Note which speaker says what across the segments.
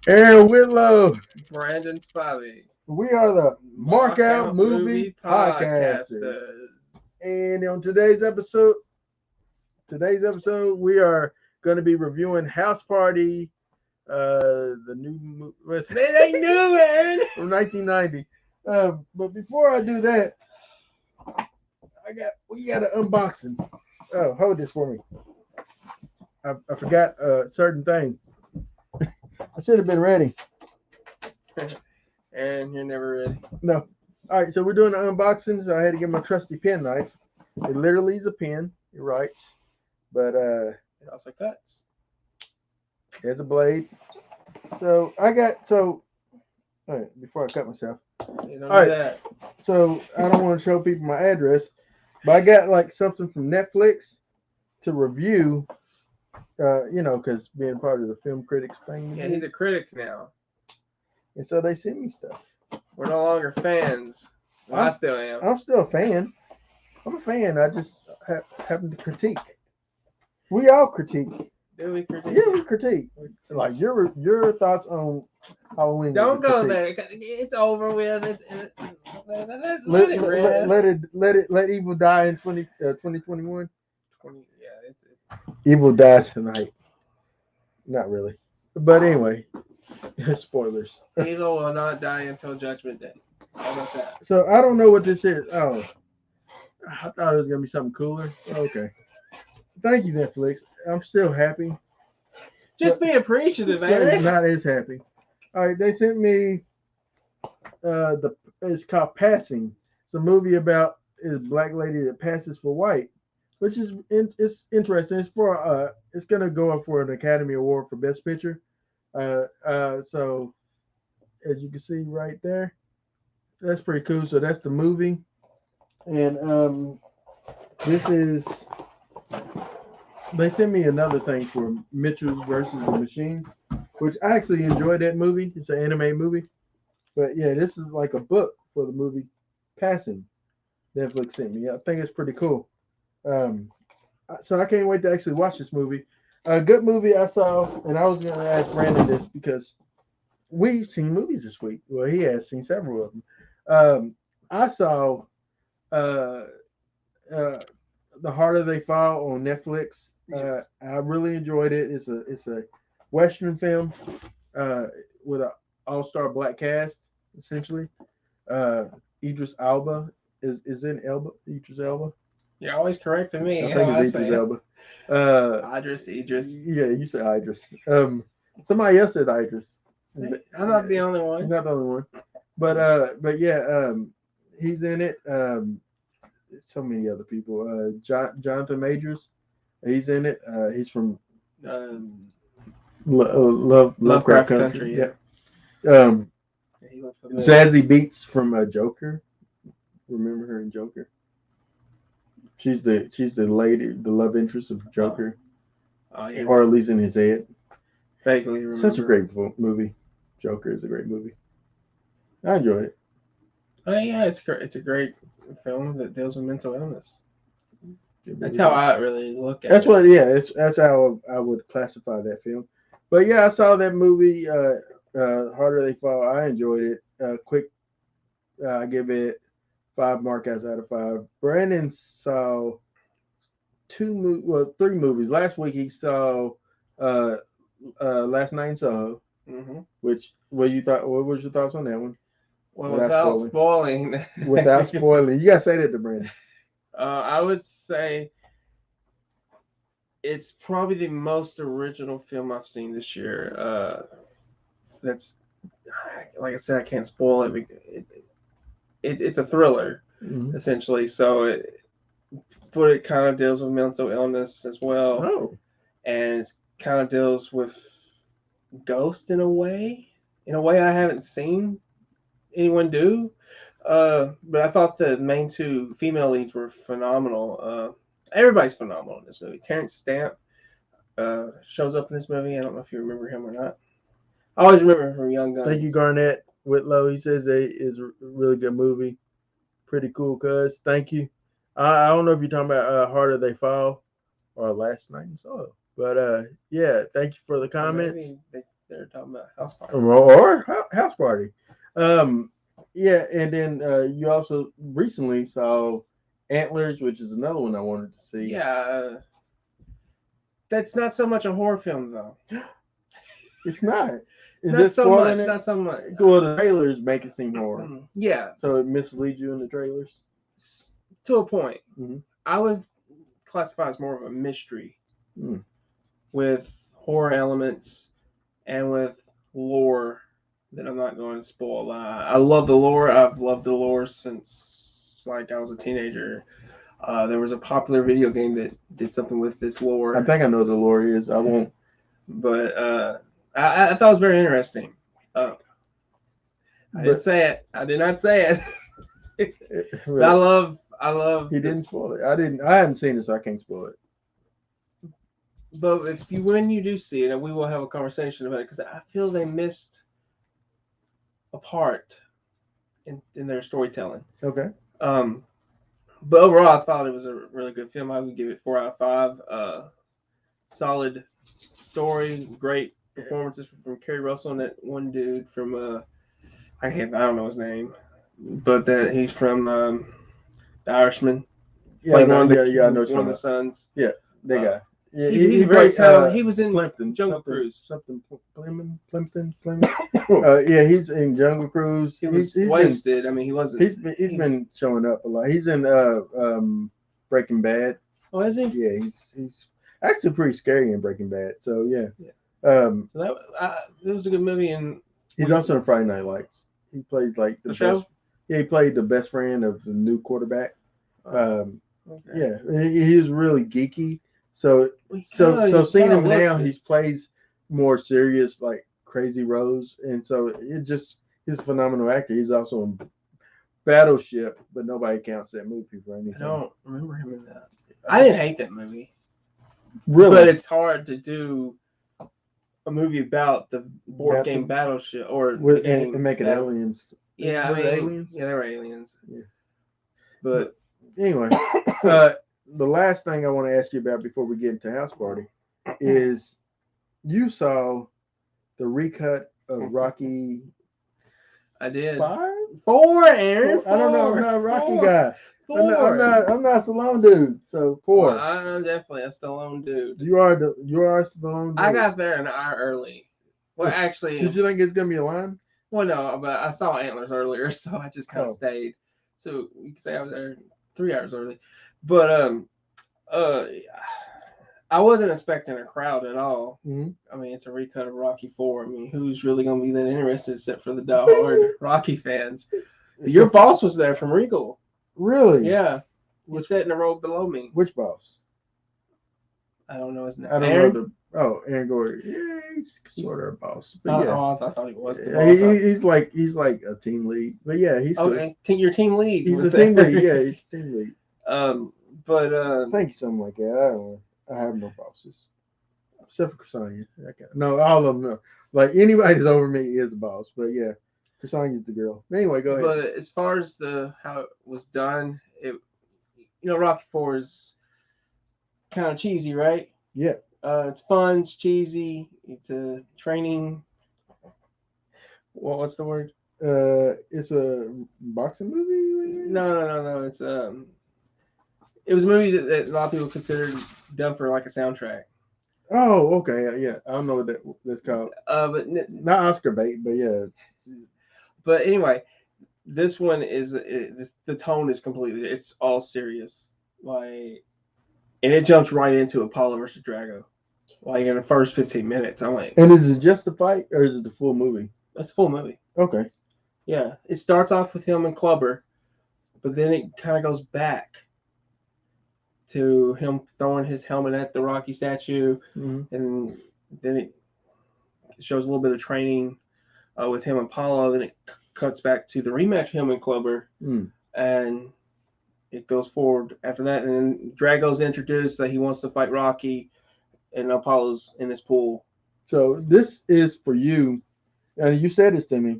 Speaker 1: Aaron Whitlow.
Speaker 2: Brandon Spivey.
Speaker 1: We are the Markout
Speaker 2: Markout
Speaker 1: Movie Podcasters.
Speaker 2: Podcasters.
Speaker 1: And on today's episode, we are going to be reviewing House Party, the new movie
Speaker 2: They knew it.
Speaker 1: from 1990. But before I do that, we got an unboxing. Oh, hold this for me. I forgot a certain thing. I should have been ready.
Speaker 2: And you're never ready.
Speaker 1: No. All right, so we're doing an unboxing. So I had to get my trusty pen knife. It literally is a pen. It writes, but
Speaker 2: It also cuts.
Speaker 1: it's a blade. So I got all right, before I cut myself.
Speaker 2: You don't
Speaker 1: All right.
Speaker 2: do that.
Speaker 1: So I don't want to show people my address, but I got like something from Netflix to review. Because being part of the film critics thing.
Speaker 2: Yeah, he's a critic now.
Speaker 1: And so they send me stuff.
Speaker 2: We're no longer fans. Well, I still am.
Speaker 1: I'm still a fan. I'm a fan. I just happen to critique. We all critique.
Speaker 2: Do we critique?
Speaker 1: Yeah, we critique. Like your thoughts on Halloween.
Speaker 2: Don't go there. It's over with.
Speaker 1: Let evil die in 2021.
Speaker 2: Yeah,
Speaker 1: Evil dies tonight. Not really. But anyway, spoilers.
Speaker 2: Evil will not die until Judgment Day. How about that?
Speaker 1: So I don't know what this is. Oh, I thought it was gonna be something cooler. Okay. Thank you, Netflix. I'm still happy.
Speaker 2: Just be appreciative, man.
Speaker 1: Not as happy. All right, they sent me it's called Passing. It's a movie about this black lady that passes for white, which is it's interesting. It's gonna go up for an Academy Award for Best Picture. So as you can see right there, that's pretty cool. So that's the movie, and this is. They sent me another thing for Mitchell versus the Machines, which I actually enjoyed that movie. It's an anime movie, but yeah, this is like a book for the movie Passing. Netflix sent me. I think it's pretty cool. So I can't wait to actually watch this movie. A good movie I saw, and I was going to ask Brandon this because we've seen movies this week. Well, he has seen several of them. I saw The Harder They Fall on Netflix.
Speaker 2: Yes.
Speaker 1: I really enjoyed it. It's a Western film with an all-star black cast, essentially. Idris Elba is in Elba. Idris Elba.
Speaker 2: You're always correcting me.
Speaker 1: I think it's Idris Elba.
Speaker 2: Idris.
Speaker 1: Yeah, you said Idris. Somebody else said Idris.
Speaker 2: I'm not the only one.
Speaker 1: You're not the only one. But yeah, he's in it. So many other people. Jonathan Majors, he's in it. He's from Lovecraft Country.
Speaker 2: Yeah.
Speaker 1: Yeah, Zazie Beetz from Joker. Remember her in Joker? She's the lady, the love interest of Joker,
Speaker 2: yeah.
Speaker 1: or at least in his head.
Speaker 2: Vaguely remember.
Speaker 1: Such a great movie. Joker is a great movie. I enjoyed it.
Speaker 2: Oh yeah, it's great. It's a great film that deals with mental illness. That's how I really look at it.
Speaker 1: That's how I would classify that film. But yeah, I saw that movie. Harder They Fall. I enjoyed it. I give it 5 markouts out of 5. Brandon saw 3 movies. Last week he saw Last Night in Soho.
Speaker 2: Mm-hmm.
Speaker 1: Which what was your thoughts on that one?
Speaker 2: Well, without spoiling.
Speaker 1: Without spoiling, you gotta say that to Brandon.
Speaker 2: I would say it's probably the most original film I've seen this year. That's, like I said, I can't spoil it. It's a thriller, essentially. So but it kind of deals with mental illness as well.
Speaker 1: Oh.
Speaker 2: And it kind of deals with ghost in a way I haven't seen anyone do. But I thought the main 2 female leads were phenomenal. Everybody's phenomenal in this movie. Terrence Stamp shows up in this movie. I don't know if you remember him or not. I always remember him from Young Guns.
Speaker 1: Thank you, Garnett Whitlow. He says it is a really good movie. Pretty cool, cuz. Thank you. I don't know if you're talking about Harder They Fall or Last Night in Soho. But yeah, thank you for the comments.
Speaker 2: Maybe there talking about House Party.
Speaker 1: or House Party. Yeah, and then you also recently saw Antlers, which is another one I wanted to see.
Speaker 2: Yeah, that's not so much a horror film though.
Speaker 1: It's not. Is
Speaker 2: Not
Speaker 1: it
Speaker 2: so much.
Speaker 1: spoiling it?
Speaker 2: Not so much.
Speaker 1: Well, the trailers make it seem horror,
Speaker 2: Yeah,
Speaker 1: so it misleads you in the trailers.
Speaker 2: to a point.
Speaker 1: Mhm.
Speaker 2: I would classify as more of a mystery
Speaker 1: Mm.
Speaker 2: with horror elements and with lore that I'm not going to spoil. I love the lore. I've loved the lore since like I was a teenager. There was a popular video game that did something with this lore.
Speaker 1: I think I know what the lore is. I won't.
Speaker 2: But I thought it was very interesting. I didn't say it. I did not say it. But I love.
Speaker 1: He didn't spoil it. I haven't seen it, so I can't spoil it.
Speaker 2: But when you do see it, and we will have a conversation about it, because I feel they missed a part in their storytelling.
Speaker 1: Okay.
Speaker 2: But overall, I thought it was a really good film. I would give it 4 out of 5. Solid story, great performances from Kerry Russell and that one dude from I don't know his name, but that he's from The Irishman.
Speaker 1: Yeah, I know
Speaker 2: one
Speaker 1: what
Speaker 2: of the sons.
Speaker 1: Yeah, that guy. Yeah,
Speaker 2: he was in
Speaker 1: Plimpton,
Speaker 2: Jungle Cruise.
Speaker 1: Plimpton. Yeah, he's in Jungle Cruise.
Speaker 2: He was wasted. He wasn't.
Speaker 1: He's been showing up a lot. He's in Breaking Bad.
Speaker 2: Oh, is he?
Speaker 1: Yeah, he's actually pretty scary in Breaking Bad. So yeah.
Speaker 2: So that it was a good movie, and
Speaker 1: he's also in Friday Night Lights. He plays like the
Speaker 2: show.
Speaker 1: best. Yeah, he played the best friend of the new quarterback.
Speaker 2: Okay.
Speaker 1: Yeah, he was really geeky. So seeing him now, he plays more serious, like crazy roles, and so he's a phenomenal actor. He's also in Battleship, but nobody counts that movie for anything.
Speaker 2: I don't remember him in that. I didn't hate that movie.
Speaker 1: Really,
Speaker 2: but it's hard to do a movie about the board game Battleship
Speaker 1: and making aliens.
Speaker 2: Yeah,
Speaker 1: aliens.
Speaker 2: Yeah, they were aliens.
Speaker 1: Yeah.
Speaker 2: But
Speaker 1: anyway, the last thing I want to ask you about before we get into House Party is you saw the recut of Rocky.
Speaker 2: I did.
Speaker 1: 4,
Speaker 2: Aaron.
Speaker 1: 4. I don't know. I'm not a Rocky
Speaker 2: 4.
Speaker 1: guy.
Speaker 2: 4.
Speaker 1: I'm not a Stallone dude. So 4.
Speaker 2: Well, I'm definitely a Stallone dude.
Speaker 1: You are a Stallone dude.
Speaker 2: I got there an hour early. Well, actually,
Speaker 1: did you think it's gonna be a line?
Speaker 2: Well, no, but I saw Antlers earlier, so I just kind of stayed. So you can say I was there 3 hours early, but I wasn't expecting a crowd at all.
Speaker 1: Mm-hmm.
Speaker 2: It's a recut of Rocky 4. Who's really gonna be that interested except for the diehard Rocky fans? Your boss was there from Regal.
Speaker 1: Really?
Speaker 2: Yeah. He's sitting in the row below me.
Speaker 1: Which boss?
Speaker 2: I don't know his name.
Speaker 1: I don't
Speaker 2: Aaron?
Speaker 1: know Aaron Gore. Yeah, he's sort of a boss. But yeah.
Speaker 2: I thought he was the boss.
Speaker 1: He's like a team lead. But yeah, he's
Speaker 2: okay. Your team lead.
Speaker 1: He's a team lead. Yeah, he's a team lead.
Speaker 2: But
Speaker 1: thank you, something like that. I don't know. I have no bosses except for Ksania. No, all of them. No. Like anybody that's over me is a boss. But yeah, Ksania's the girl. Anyway, go ahead.
Speaker 2: But as far as how it was done, Rocky 4 is kind of cheesy, right?
Speaker 1: Yeah.
Speaker 2: It's fun. It's cheesy. It's a training. What's the word?
Speaker 1: It's a boxing movie.
Speaker 2: No. It's it was a movie that a lot of people considered done for like a soundtrack.
Speaker 1: Oh, okay, yeah. I don't know what that's called.
Speaker 2: But
Speaker 1: not Oscar bait, but yeah.
Speaker 2: But anyway, this one is the tone is completely. It's all serious, and it jumps right into Apollo versus Drago, like in the first 15 minutes. I'm like,
Speaker 1: and is it just the fight or is it the full movie?
Speaker 2: It's a full movie.
Speaker 1: Okay.
Speaker 2: Yeah, it starts off with him and Clubber, but then it kind of goes back to him throwing his helmet at the Rocky statue, and then it shows a little bit of training with him and Apollo. Then it cuts back to the rematch, him and Clubber, and it goes forward after that. And then Drago's introduced that he wants to fight Rocky, and Apollo's in his pool.
Speaker 1: So this is for you, and you said this to me,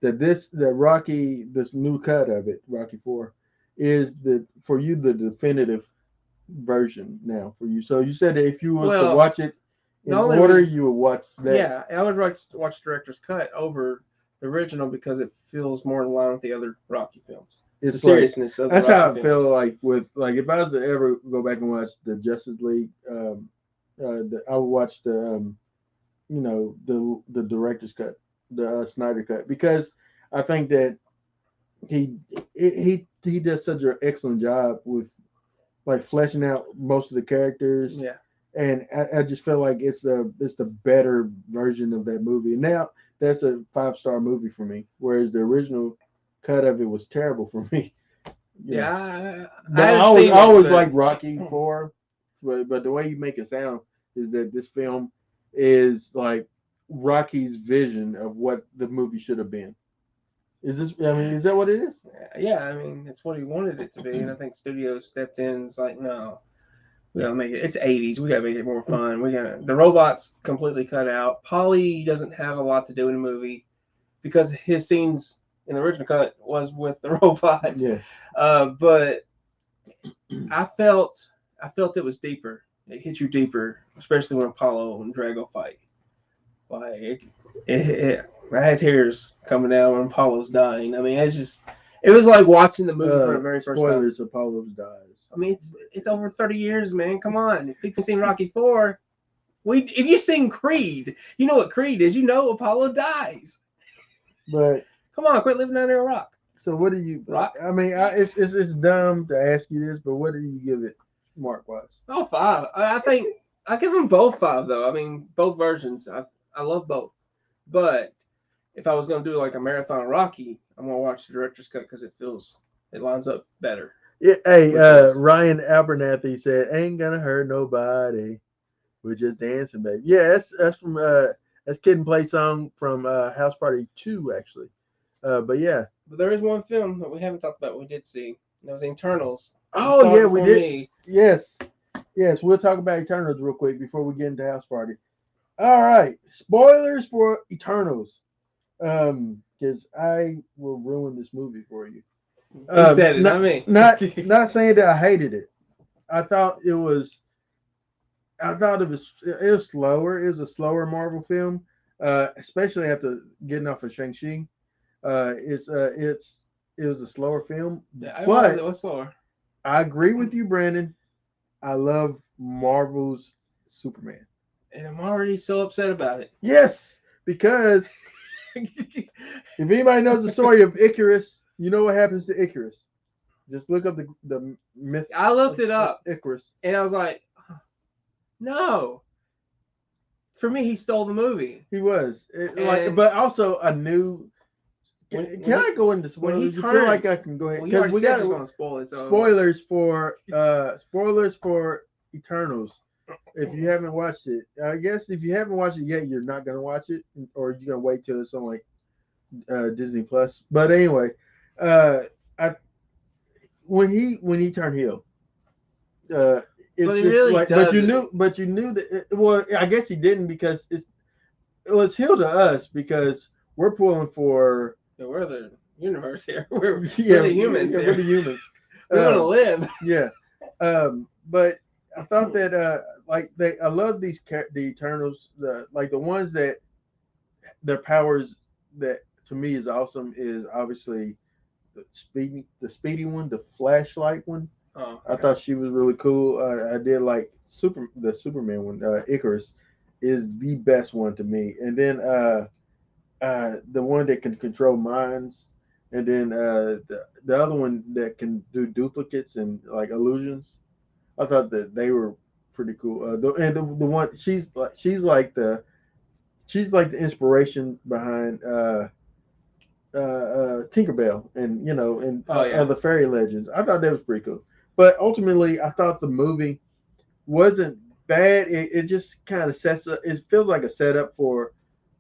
Speaker 1: that Rocky, this new cut of it, Rocky 4, is for you the definitive version now for you. So you said that if you was to watch it in
Speaker 2: only
Speaker 1: order,
Speaker 2: reason-
Speaker 1: you would watch that.
Speaker 2: Yeah, I would watch director's cut over the original because it feels more in line with the other Rocky films.
Speaker 1: It's
Speaker 2: The seriousness of the
Speaker 1: that's how
Speaker 2: Rocky
Speaker 1: I feel
Speaker 2: films.
Speaker 1: like with like if I was to ever go back and watch the Justice League, I would watch the the director's cut, the Snyder cut, because I think that he he does such an excellent job with like fleshing out most of the characters,
Speaker 2: Yeah.
Speaker 1: and I just feel like it's the better version of that movie. And now that's a 5-star movie for me, whereas the original cut of it was terrible for me. You know.
Speaker 2: Yeah,
Speaker 1: But
Speaker 2: I
Speaker 1: I
Speaker 2: haven't
Speaker 1: always,
Speaker 2: seen
Speaker 1: I
Speaker 2: it,
Speaker 1: always
Speaker 2: but-
Speaker 1: like Rocky 4, but the way you make it sound is that this film is like Rocky's vision of what the movie should have been. Is this? I mean, is that what it is?
Speaker 2: Yeah, I mean, it's what he wanted it to be, and I think studios stepped in. And it's like, no, we gotta make it. It's '80s. We gotta make it more fun. The robots completely cut out. Polly doesn't have a lot to do in the movie because his scenes in the original cut was with the robot.
Speaker 1: Yeah.
Speaker 2: But I felt it was deeper. It hit you deeper, especially when Apollo and Drago fight. Like I had tears coming down when Apollo's dying. I mean, it was like watching the movie for the very first time.
Speaker 1: Spoilers: Apollo dies.
Speaker 2: I mean, it's over 30 years, man. Come on, if you've seen Rocky 4, if you've seen Creed, you know what Creed is. You know Apollo dies.
Speaker 1: But
Speaker 2: come on, quit living under a rock.
Speaker 1: So what do you?
Speaker 2: Rock?
Speaker 1: I mean, it's dumb to ask you this, but what do you give it, mark wise?
Speaker 2: Oh, 5. I think I give them both 5 though. I mean, both versions. I love both. But if I was gonna do like a marathon Rocky, I'm gonna watch the director's cut because it lines up better.
Speaker 1: Yeah, hey, Ryan Abernathy said, "Ain't gonna hurt nobody. We're just dancing, baby." Yeah, that's from that's Kid and Play song from House Party 2, actually. But yeah.
Speaker 2: But there is one film that we haven't talked about. We did see. That was Eternals.
Speaker 1: Oh yeah, we did. Yes. We'll talk about Eternals real quick before we get into House Party. All right, spoilers for Eternals, because I will ruin this movie for you.
Speaker 2: You said it, not me.
Speaker 1: Not saying that I hated it. I thought it was slower. It was a slower Marvel film, especially after getting off of Shang-Chi. It was a slower film.
Speaker 2: Yeah,
Speaker 1: but
Speaker 2: it was slower.
Speaker 1: I agree with you, Brandon. I love Marvel's Superman.
Speaker 2: And I'm already so upset about it.
Speaker 1: Yes, because if anybody knows the story of Icarus, you know what happens to Icarus. Just look up the myth.
Speaker 2: I looked it up.
Speaker 1: Icarus.
Speaker 2: And I was like, no. For me, he stole the movie.
Speaker 1: He was. But also a new. Can I go into spoilers? You feel like I can go ahead
Speaker 2: because
Speaker 1: we got
Speaker 2: to spoil it. So.
Speaker 1: Spoilers for Eternals. If you haven't watched it, I guess if you haven't watched it yet, you're not gonna watch it, or you're gonna wait till it's on like Disney Plus. But anyway, when he turned heel, it's
Speaker 2: but
Speaker 1: just
Speaker 2: really
Speaker 1: like, but you knew that. Well, I guess he didn't because it was heel to us because we're pulling for.
Speaker 2: Yeah, we're the universe here. We're the humans here.
Speaker 1: We're the humans.
Speaker 2: We want to live.
Speaker 1: Yeah. But I thought that I love the Eternals, the ones that their powers that to me is awesome is obviously the speedy one, the flashlight one.
Speaker 2: Oh, okay.
Speaker 1: I thought she was really cool. I did like the Superman one. Icarus is the best one to me, and then the one that can control minds, and then the other one that can do duplicates and like illusions. I thought that they were pretty cool. The one she's like the inspiration behind Tinkerbell and other fairy legends. I thought that was pretty cool. But ultimately, I thought the movie wasn't bad. It just kind of sets up. It feels like a setup for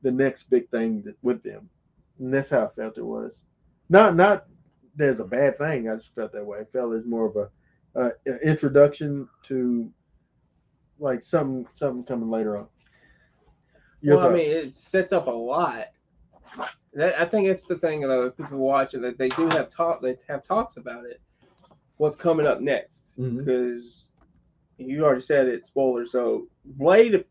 Speaker 1: the next big thing with them, and that's how I felt it was. Not there's a bad thing. I just felt that way. I felt it's more of a introduction to like something coming later on.
Speaker 2: I mean, it sets up a lot. I think it's the thing though. People watch it that they do have They have talks about it. What's coming up next? Because you already said it. Spoiler. So Blade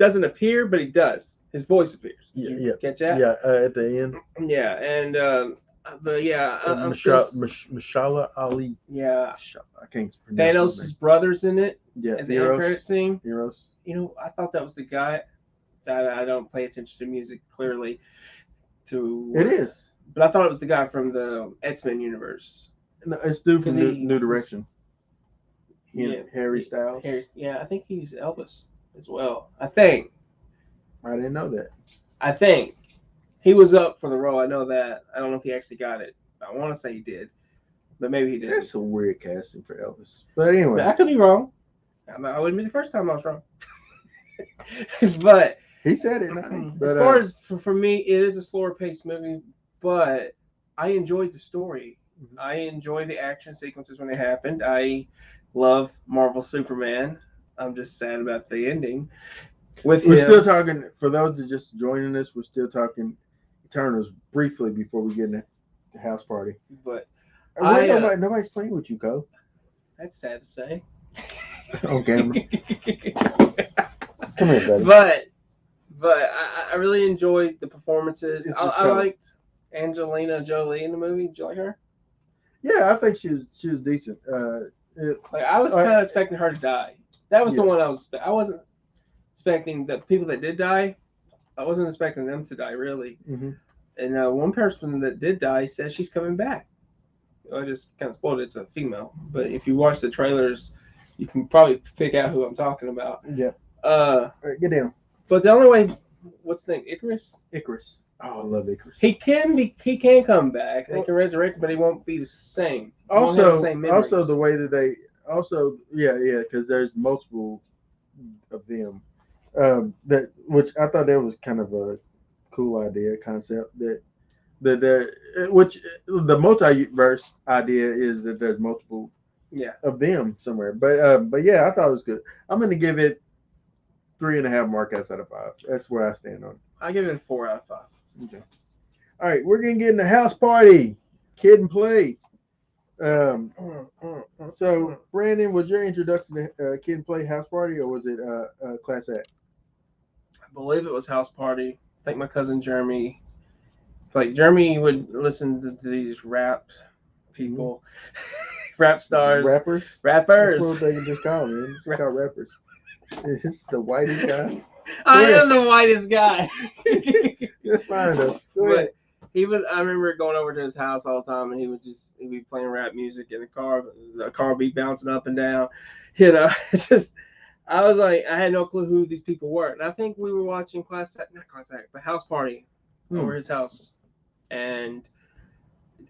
Speaker 2: doesn't appear, but he does. His voice appears. Did
Speaker 1: Yeah,
Speaker 2: you
Speaker 1: yeah,
Speaker 2: catch that?
Speaker 1: yeah. At the end,
Speaker 2: Yeah, and but yeah, I'm still
Speaker 1: Mashallah Ali.
Speaker 2: yeah.
Speaker 1: I can't pronounce his name.
Speaker 2: Thanos' brother's in it
Speaker 1: Yeah,
Speaker 2: as the end credit scene.
Speaker 1: Heroes.
Speaker 2: You know, I thought that was the guy. I don't pay attention to music clearly.
Speaker 1: It is.
Speaker 2: But I thought it was the guy from the X-Men universe.
Speaker 1: No, it's due from
Speaker 2: He-
Speaker 1: New Direction.
Speaker 2: Yeah,
Speaker 1: Harry Styles.
Speaker 2: Yeah, I think he's Elvis as well. I think.
Speaker 1: I didn't know that.
Speaker 2: I think he was up for the role. I know that. I don't know if he actually got it. I want to say he did, but maybe he didn't.
Speaker 1: That's a weird casting for Elvis. But anyway,
Speaker 2: But I could be wrong. I wouldn't be the first time I was wrong. But
Speaker 1: he said it. Not me.
Speaker 2: as far as for me, it is a slower paced movie, but I enjoyed the story.
Speaker 1: Mhm.
Speaker 2: I enjoy the action sequences when they happened. I love Marvel Superman. I'm just sad about the ending. We're
Speaker 1: still talking, for those that just joining us, we're still talking Eternals briefly before we get in the house party.
Speaker 2: But
Speaker 1: nobody's playing with you, Cole.
Speaker 2: That's sad to say.
Speaker 1: On camera. Come here, buddy.
Speaker 2: But I really enjoyed the performances. I liked Angelina Jolie in the movie. Did you like her?
Speaker 1: Yeah, I think she was decent.
Speaker 2: I was kind of expecting her to die. That was the one I wasn't expecting the people that did die. I wasn't expecting them to die really.
Speaker 1: Mm-hmm.
Speaker 2: And one person that did die says she's coming back. I just kind of spoiled it. It's a female, but if you watch the trailers, you can probably pick out who I'm talking about.
Speaker 1: Yeah. All right, get down.
Speaker 2: But the only way, what's the name? Icarus.
Speaker 1: Oh, I love Icarus.
Speaker 2: He can come back. They can resurrect him, but he won't be the same.
Speaker 1: Also, the way that they because there's multiple of them. Which I thought that was kind of a cool concept which the multiverse idea is that there's multiple of them somewhere. But yeah, I thought it was good. I'm gonna give it 3.5 markouts out of 5. That's where I stand on it.
Speaker 2: I give it a 4 out of 5.
Speaker 1: Okay. All right, we're gonna get in the house party, kid and play. So Brandon, was your introduction to kid and play house party, or was it class act?
Speaker 2: I believe it was house party. I think my cousin Jeremy, Jeremy would listen to these rap people, rap stars,
Speaker 1: rappers.
Speaker 2: That's
Speaker 1: what they can just call them. Just call rappers. It's the whitest guy.
Speaker 2: I am the whitest guy.
Speaker 1: That's fine though.
Speaker 2: But I remember going over to his house all the time, and he'd be playing rap music in the car. The car would be bouncing up and down. I was like, I had no clue who these people were. And I think we were watching but house party over his house. And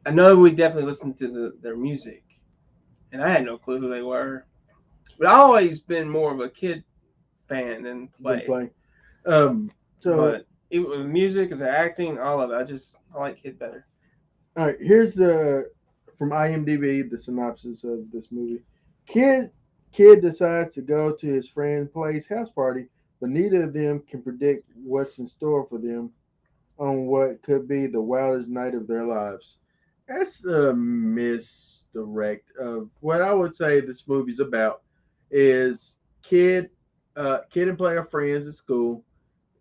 Speaker 2: I know we definitely listened to their music. And I had no clue who they were. But I've always been more of a kid fan than play. But even with the music, the acting, all of it, I like kid better.
Speaker 1: All right, here's from IMDb, the synopsis of this movie. Kid decides to go to his friend's place house party, but neither of them can predict what's in store for them on what could be the wildest night of their lives. That's a misdirect of what I would say this movie's about. Is kid and play are friends at school.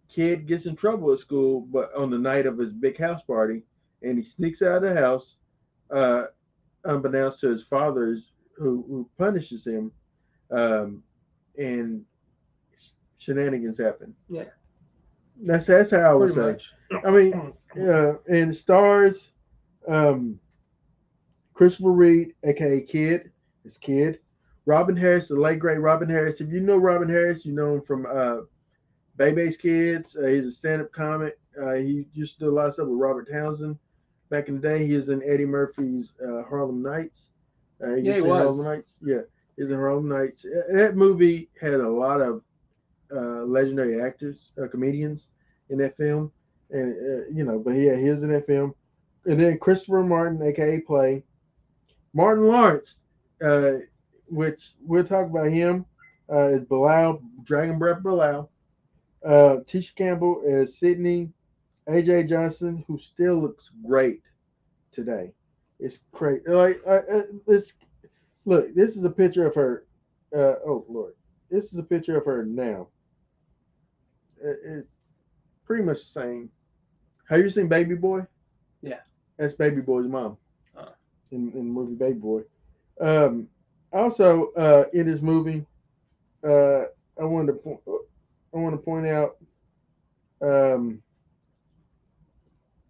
Speaker 1: Kid gets in trouble at school, but on the night of his big house party, and he sneaks out of the house, unbeknownst to his father, who punishes him, and shenanigans happen.
Speaker 2: Yeah,
Speaker 1: that's how I would say.
Speaker 2: Much.
Speaker 1: I mean, and stars, Christopher Reed, aka Kid, is Kid. Robin Harris, the late great Robin Harris. If you know Robin Harris, you know him from Bebe's Kids. He's a stand-up comic. He used to do a lot of stuff with Robert Townsend back in the day. He was in Eddie Murphy's Harlem Nights.
Speaker 2: He was.
Speaker 1: Harlem Nights. Yeah, he was in Harlem Nights. That movie had a lot of legendary actors, comedians in that film, and but he was in that film. And then Christopher Martin, aka Play, Martin Lawrence, which we'll talk about him, is Bilal, Dragon Breath Bilal. Tisha Campbell is Sydney. AJ Johnson, who still looks great today. It's crazy. Look, this is a picture of her. Oh Lord, this is a picture of her now. it's pretty much the same. Have you seen Baby Boy?
Speaker 2: Yeah.
Speaker 1: That's Baby Boy's mom
Speaker 2: Uh,
Speaker 1: in the movie Baby Boy. Um, also, in this movie, uh, I wanted to I want to point out. Um,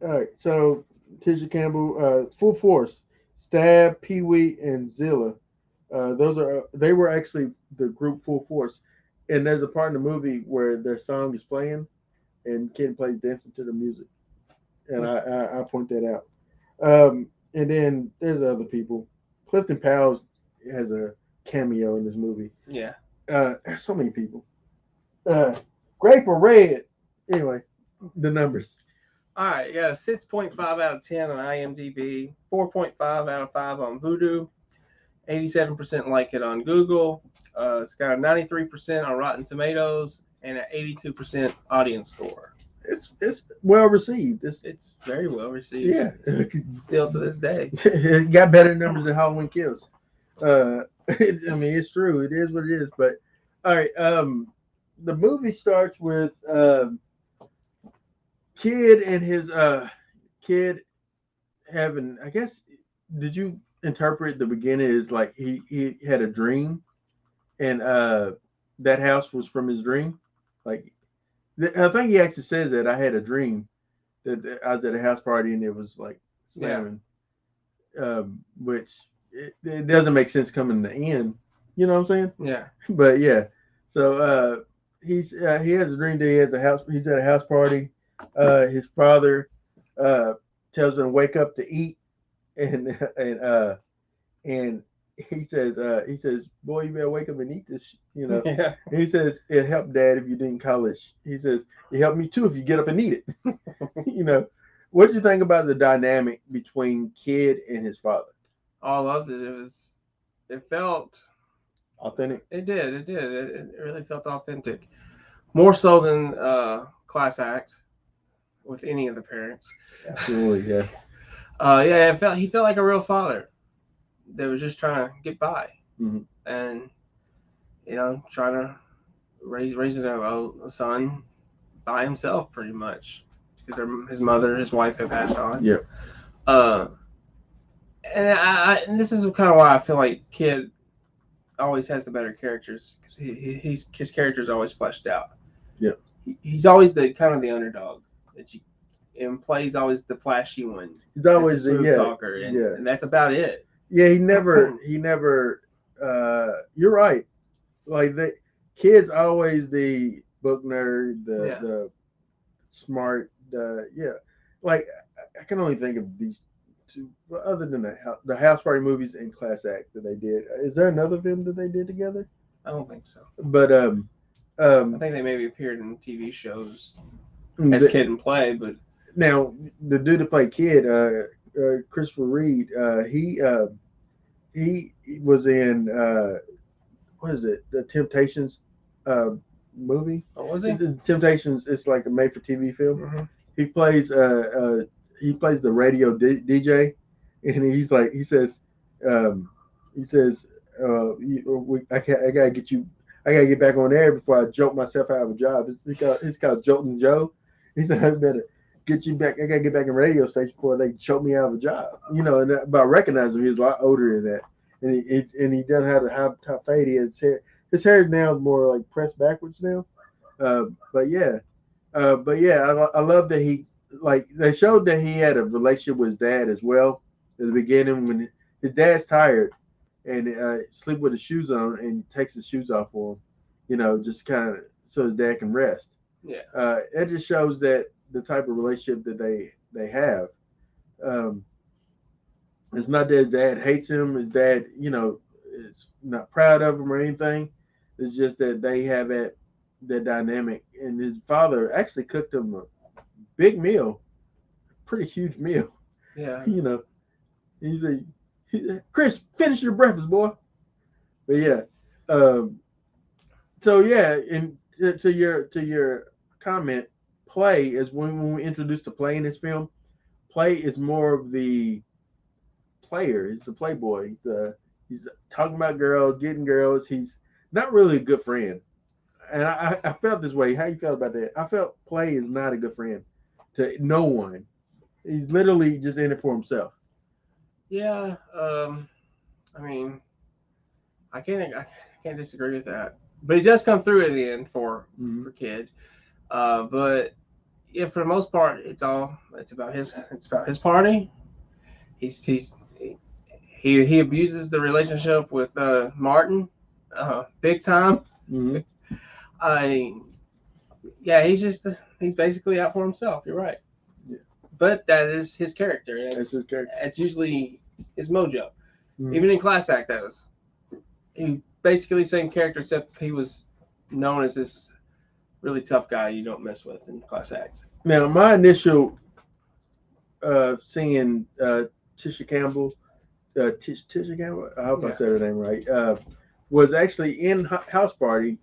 Speaker 1: all right, so Tisha Campbell, Full Force, Stab, Pee Wee, and Zilla. They were actually the group Full Force, and there's a part in the movie where their song is playing, and Kid plays dancing to the music, and I point that out. And then there's other people. Clifton Powell has a cameo in this movie.
Speaker 2: yeah.
Speaker 1: There's so many people. Uh, Grape or Red. Anyway, the numbers.
Speaker 2: All right, yeah, 6.5 out of 10 on IMDb, 4.5 out of 5 on Vudu, 87% like it on Google. It's got a 93% on Rotten Tomatoes and an 82% audience score.
Speaker 1: It's well received.
Speaker 2: It's very well received.
Speaker 1: Yeah,
Speaker 2: Still to this day.
Speaker 1: it got better numbers than Halloween Kills. I mean, it's true. It is what it is. But all right, the movie starts with Kid and his kid having. I guess did you interpret the beginning as like he had a dream and that house was from his dream? Like I think he actually says that I had a dream that I was at a house party and it was like slamming, which it doesn't make sense coming to the end. You know what I'm saying?
Speaker 2: Yeah.
Speaker 1: But yeah, so he has a dream that he has a house. He's at a house party. His father tells him to wake up to eat, and and he says, boy, you better wake up and eat this. You know.
Speaker 2: Yeah.
Speaker 1: And he says it helped Dad if you didn't college. He says it helped me too if you get up and eat it. You know. What do you think about the dynamic between Kid and his father?
Speaker 2: Oh, I loved it. It felt,
Speaker 1: Authentic.
Speaker 2: it did, it really felt authentic. More so than Class Act with any of the parents.
Speaker 1: Absolutely, yeah.
Speaker 2: Yeah, he felt like a real father that was just trying to get by,
Speaker 1: Mm-hmm.
Speaker 2: and trying to raising a son by himself pretty much because his mother, his wife had passed on.
Speaker 1: Yeah.
Speaker 2: And this is kind of why I feel like Kid always has the better characters because his character is always fleshed out.
Speaker 1: Yeah.
Speaker 2: He's always the kind of the underdog that you and plays always the flashy one.
Speaker 1: He's always
Speaker 2: the
Speaker 1: the
Speaker 2: talker, and that's about it.
Speaker 1: Yeah, he never. You're right. Like the Kid's always the book nerd, the smart, yeah. Like I can only think of these two. But other than the House Party movies and Class Act that they did, is there another film that they did together?
Speaker 2: I don't think so.
Speaker 1: But
Speaker 2: I think they maybe appeared in TV shows as Kid and Play, but
Speaker 1: now the dude that played Kid, Christopher Reed, he was in what is it? The Temptations movie.
Speaker 2: Oh, was he?
Speaker 1: The Temptations. It's like a made-for-TV film.
Speaker 2: Mm-hmm.
Speaker 1: He plays the radio DJ, and he says I gotta get you. I gotta get back on air before I jolt myself out of a job. It's called Jolting Joe. He said I better get you back. I gotta get back in radio station before they choke me out of a job. You know, and but I recognize him. He was a lot older than that, and he doesn't have how fade he is. His hair is now more like pressed backwards now. But yeah, I love that they showed that he had a relationship with his dad as well at the beginning when his dad's tired and sleep with his shoes on and takes his shoes off for him, you know, just kind of so his dad can rest.
Speaker 2: Yeah.
Speaker 1: It just shows that the type of relationship that they have. It's not that his dad hates him. His dad, you know, is not proud of him or anything. It's just that they have that dynamic. And his father actually cooked him a big meal, pretty huge meal.
Speaker 2: Yeah.
Speaker 1: You know, he's Chris, finish your breakfast, boy. But yeah, so yeah, and to your comment, Play is when we introduce the Play in this film. Play is more of the player. He's the playboy. He's talking about girls, getting girls. He's not really a good friend. and I felt this way. How you felt about that? I felt Clay is not a good friend to no one. He's literally just in it for himself.
Speaker 2: Yeah. I mean, I can't disagree with that. But he does come through at the end
Speaker 1: Mm-hmm.
Speaker 2: for Kid. But yeah, for the most part, it's about his party. He's he abuses the relationship with Martin, big time.
Speaker 1: Mm-hmm.
Speaker 2: I Yeah, he's basically out for himself. You're right.
Speaker 1: Yeah,
Speaker 2: But that is his character.
Speaker 1: that's his character.
Speaker 2: It's usually his mojo.
Speaker 1: Mm-hmm.
Speaker 2: Even in Class Act, that was he basically the same character, except he was known as this really tough guy you don't mess with in Class Act.
Speaker 1: Now, my initial seeing Tisha Campbell, Tisha Campbell, I hope I
Speaker 2: Yeah.
Speaker 1: said her name right, was actually in House Party.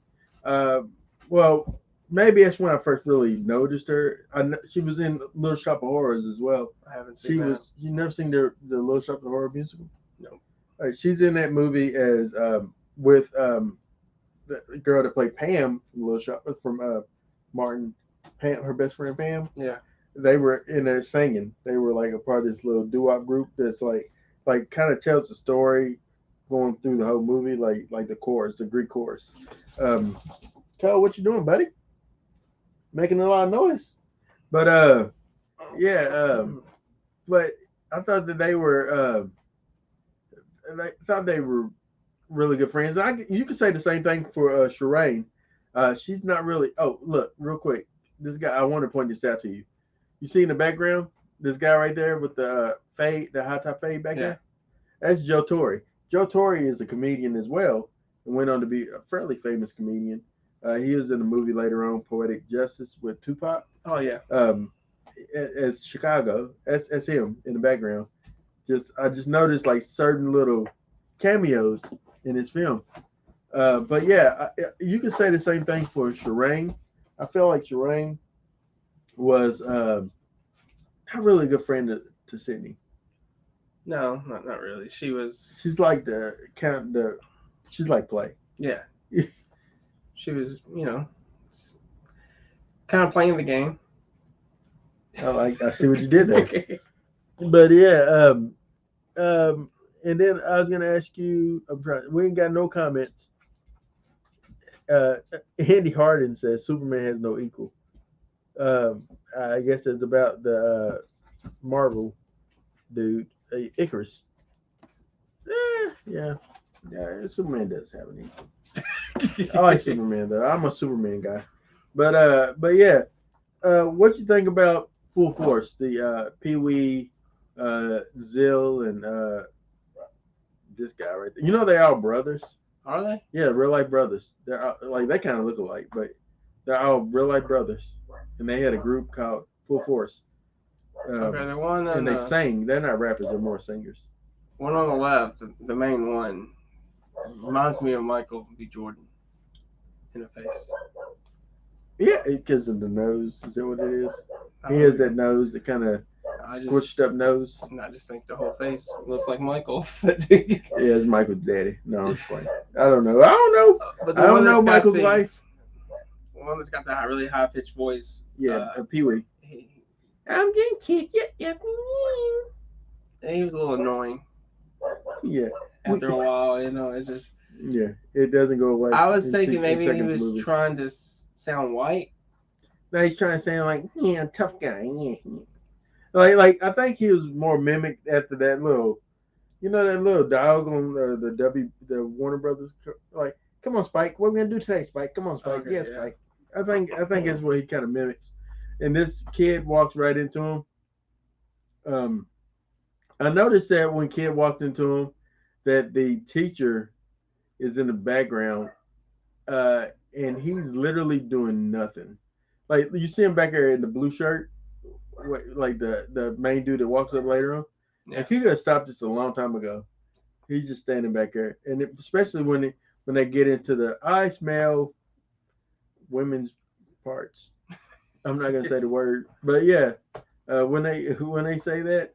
Speaker 1: Uh, well, maybe that's when I first really noticed her. She was in Little Shop of Horrors as well.
Speaker 2: I haven't
Speaker 1: She
Speaker 2: seen that.
Speaker 1: was. You never seen the Little Shop of Horror musical?
Speaker 2: No.
Speaker 1: She's in that movie as with the girl that played Pam from Little Shop from Martin, Pam, her best friend Pam.
Speaker 2: Yeah.
Speaker 1: They were in there singing. They were like a part of this little doo-wop group that's like kind of tells the story going through the whole movie, like the chorus, the Greek chorus. Cole, what you doing, buddy? Making a lot of noise. But yeah, but I thought that they thought they were really good friends. You could say the same thing for Shireen. She's not really. Oh, look, real quick. This guy, I want to point this out to you. You see in the background, this guy right there with the fade, the high top fade back there? That's Joe Torre. Joe Torre is a comedian as well and went on to be a fairly famous comedian. He was in a movie later on, Poetic Justice with Tupac.
Speaker 2: Oh yeah.
Speaker 1: As Chicago, as him in the background. I just noticed like certain little cameos in his film. But yeah, you could say the same thing for Shireen. I feel like Shireen was not really a good friend to Sydney.
Speaker 2: No, not really. She was.
Speaker 1: She's like she's like Play.
Speaker 2: Yeah. She was, kind of playing the game.
Speaker 1: I see what you did there. But yeah, and then I was gonna ask you. We ain't got no comments. Andy Harden says Superman has no equal. I guess it's about the Marvel dude, Icarus. Yeah. Superman does have an equal. I like Superman though. I'm a Superman guy. But yeah, what you think about Full Force? The Pee Wee, Zill, and this guy right there. You know they're all brothers.
Speaker 2: Are they?
Speaker 1: Yeah, real life brothers. They're all, like they kind of look alike, but they're all real life brothers. And they had a group called Full Force.
Speaker 2: Okay, the one
Speaker 1: and they sang. They're not rappers; they're more singers.
Speaker 2: One on the left, the main one, reminds me of Michael B. Jordan in the face.
Speaker 1: Yeah, because of the nose. Is that what it is? He has that nose, that kind of squished up nose.
Speaker 2: I just think the whole face looks like Michael.
Speaker 1: Yeah, it's Michael's daddy. No, I'm playing. I don't know. I don't know Michael's life.
Speaker 2: One that's got that really high pitched voice.
Speaker 1: Yeah, Pee Wee. I'm getting kicked. Yep.
Speaker 2: And he was a little annoying.
Speaker 1: Yeah.
Speaker 2: After a while, it's just.
Speaker 1: Yeah, it doesn't go away.
Speaker 2: I was thinking maybe he was trying to sound white.
Speaker 1: No, he's trying to sound like, yeah, tough guy. Yeah. Like I think he was more mimicked after that little, that little dog on the Warner Brothers. Like, come on, Spike. What are we gonna do today, Spike? Come on, Spike. Okay, Spike. I think that's what he kind of mimics. And this kid walks right into him. I noticed that when kid walked into him, that the teacher is in the background, and he's literally doing nothing. Like you see him back there in the blue shirt, like the main dude that walks up later on. Yeah. Like he could have stopped this a long time ago. He's just standing back there, and especially when they get into I smell women's parts. I'm not gonna say the word, but yeah, when they say that,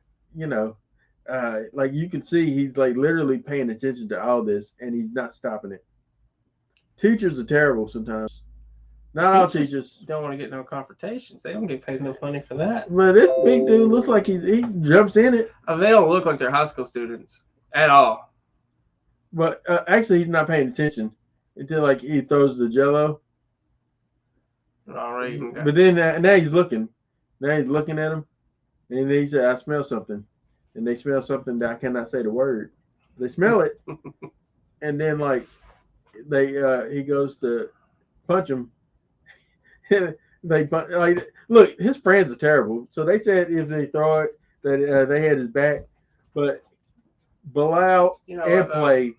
Speaker 1: like you can see he's like literally paying attention to all this, and he's not stopping it. Teachers are terrible sometimes. Not all
Speaker 2: Teachers
Speaker 1: teachers.
Speaker 2: don't want to get no confrontations. They don't get paid enough money for that.
Speaker 1: But this big dude looks like he jumps in it.
Speaker 2: They don't look like they're high school students at all.
Speaker 1: But actually, he's not paying attention until like he throws the Jello.
Speaker 2: All right.
Speaker 1: But then now he's looking. Now he's looking at him, and then he said, "I smell something," and they smell something that I cannot say the word. They smell it, and then like he goes to punch him. They like look. His friends are terrible. So they said if they throw it, that they had his back, but Bilal and Play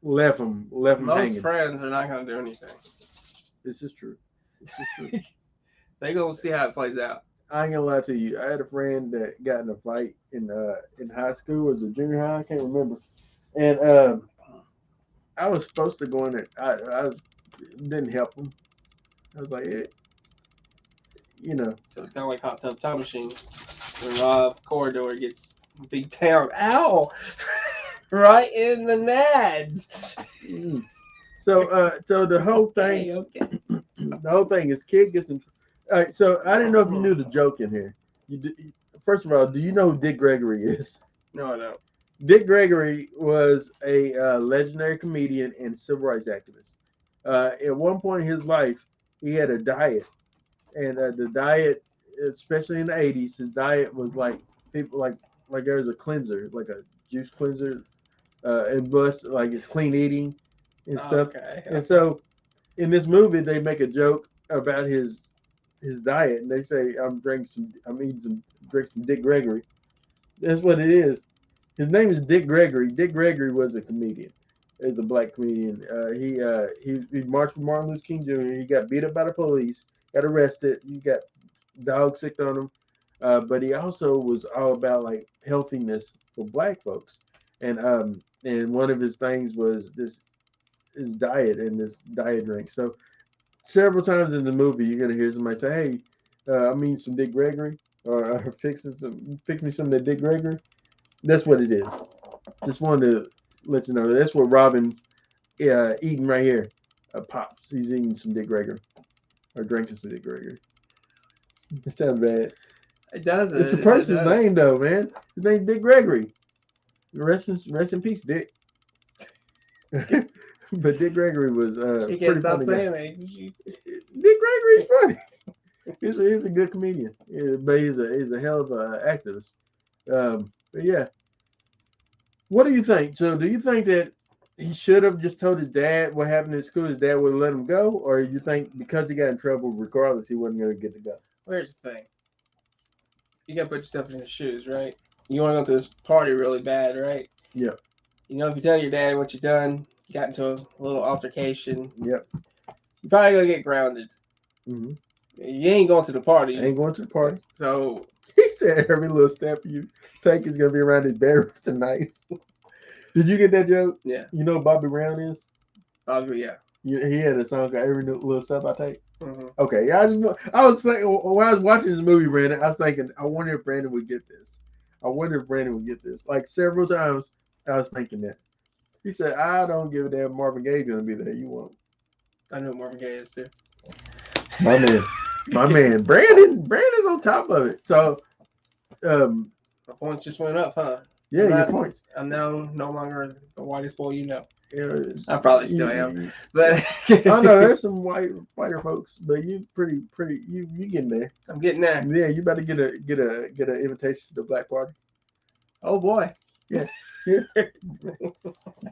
Speaker 1: left him
Speaker 2: Most
Speaker 1: hanging.
Speaker 2: friends are not going to do anything.
Speaker 1: This is true.
Speaker 2: They gonna see how it plays out.
Speaker 1: I ain't gonna lie to you. I had a friend that got in a fight in high school, or was it junior high? I can't remember. And I was supposed to go in there. I didn't help him. I was like, you know.
Speaker 2: So it's kind of like Hot Tub Time Machine. When Rob Corridor gets beat down. Ow! Right in the nads.
Speaker 1: So the whole thing,
Speaker 2: Okay.
Speaker 1: the whole thing is kid gets in. All right, so I didn't know if you knew the joke in here. First of all, do you know who Dick Gregory is?
Speaker 2: No, I don't.
Speaker 1: Dick Gregory was a legendary comedian and civil rights activist. At one point in his life, he had a diet, and the diet, especially in the '80s, his diet was like people like there was a cleanser, like a juice cleanser, and bust like it's clean eating and stuff.
Speaker 2: Okay.
Speaker 1: And so, in this movie, they make a joke about his diet, and they say, I'm eating some Dick Gregory." That's what it is. His name is Dick Gregory. Dick Gregory was a comedian. He's a black comedian. He marched with Martin Luther King Jr. He got beat up by the police, got arrested. He got dog sick on him. But he also was all about like healthiness for black folks. And one of his things was his diet and this diet drink. So several times in the movie, you're gonna hear somebody say, "Hey, I'm eating some Dick Gregory," or fix me some of that Dick Gregory." That's what it is. Just wanted to let you know that's what Robin's eating right here. Pops. He's eating some Dick Gregory or drinking some Dick Gregory. It sounds bad.
Speaker 2: It does.
Speaker 1: It's a person's name though, man. His name's Dick Gregory. Rest in peace, Dick. But Dick Gregory was
Speaker 2: You can't stop
Speaker 1: funny
Speaker 2: saying
Speaker 1: guy.
Speaker 2: that.
Speaker 1: Dick Gregory's funny. He's a good comedian, but he's a hell of an activist. But yeah, what do you think? So, do you think that he should have just told his dad what happened at school? His dad would have let him go, or you think because he got in trouble, regardless, he wasn't going to get to go?
Speaker 2: Well, here's the thing. You gotta put yourself in his shoes, right? You want to go to this party really bad, right?
Speaker 1: Yeah.
Speaker 2: You know, if you tell your dad what you done, got into a little altercation.
Speaker 1: Yep.
Speaker 2: You're probably gonna get grounded.
Speaker 1: Mm-hmm.
Speaker 2: You ain't going to the party.
Speaker 1: Ain't going to the party.
Speaker 2: So
Speaker 1: he said every little step you take is gonna be around his bedroom tonight. Did you get that joke?
Speaker 2: Yeah.
Speaker 1: You know who Bobby Brown is?
Speaker 2: Bobby, yeah.
Speaker 1: He had a song called "Every Little Step I Take."
Speaker 2: Mm-hmm.
Speaker 1: Okay, I was thinking when I was watching this movie, Brandon, I was thinking, I wonder if Brandon would get this. Like several times, I was thinking that. He said, "I don't give a damn. Marvin Gaye's gonna be there. You won't."
Speaker 2: I know Marvin Gaye is too.
Speaker 1: My man, Brandon's on top of it. So,
Speaker 2: my points just went up, huh?
Speaker 1: Yeah, your points.
Speaker 2: I'm now no longer the whitest boy you know.
Speaker 1: Yeah,
Speaker 2: I probably still am, but
Speaker 1: I know there's some whiter folks, but you pretty you getting there.
Speaker 2: I'm getting there.
Speaker 1: Yeah, you better get an invitation to the black party.
Speaker 2: Oh boy.
Speaker 1: Yeah.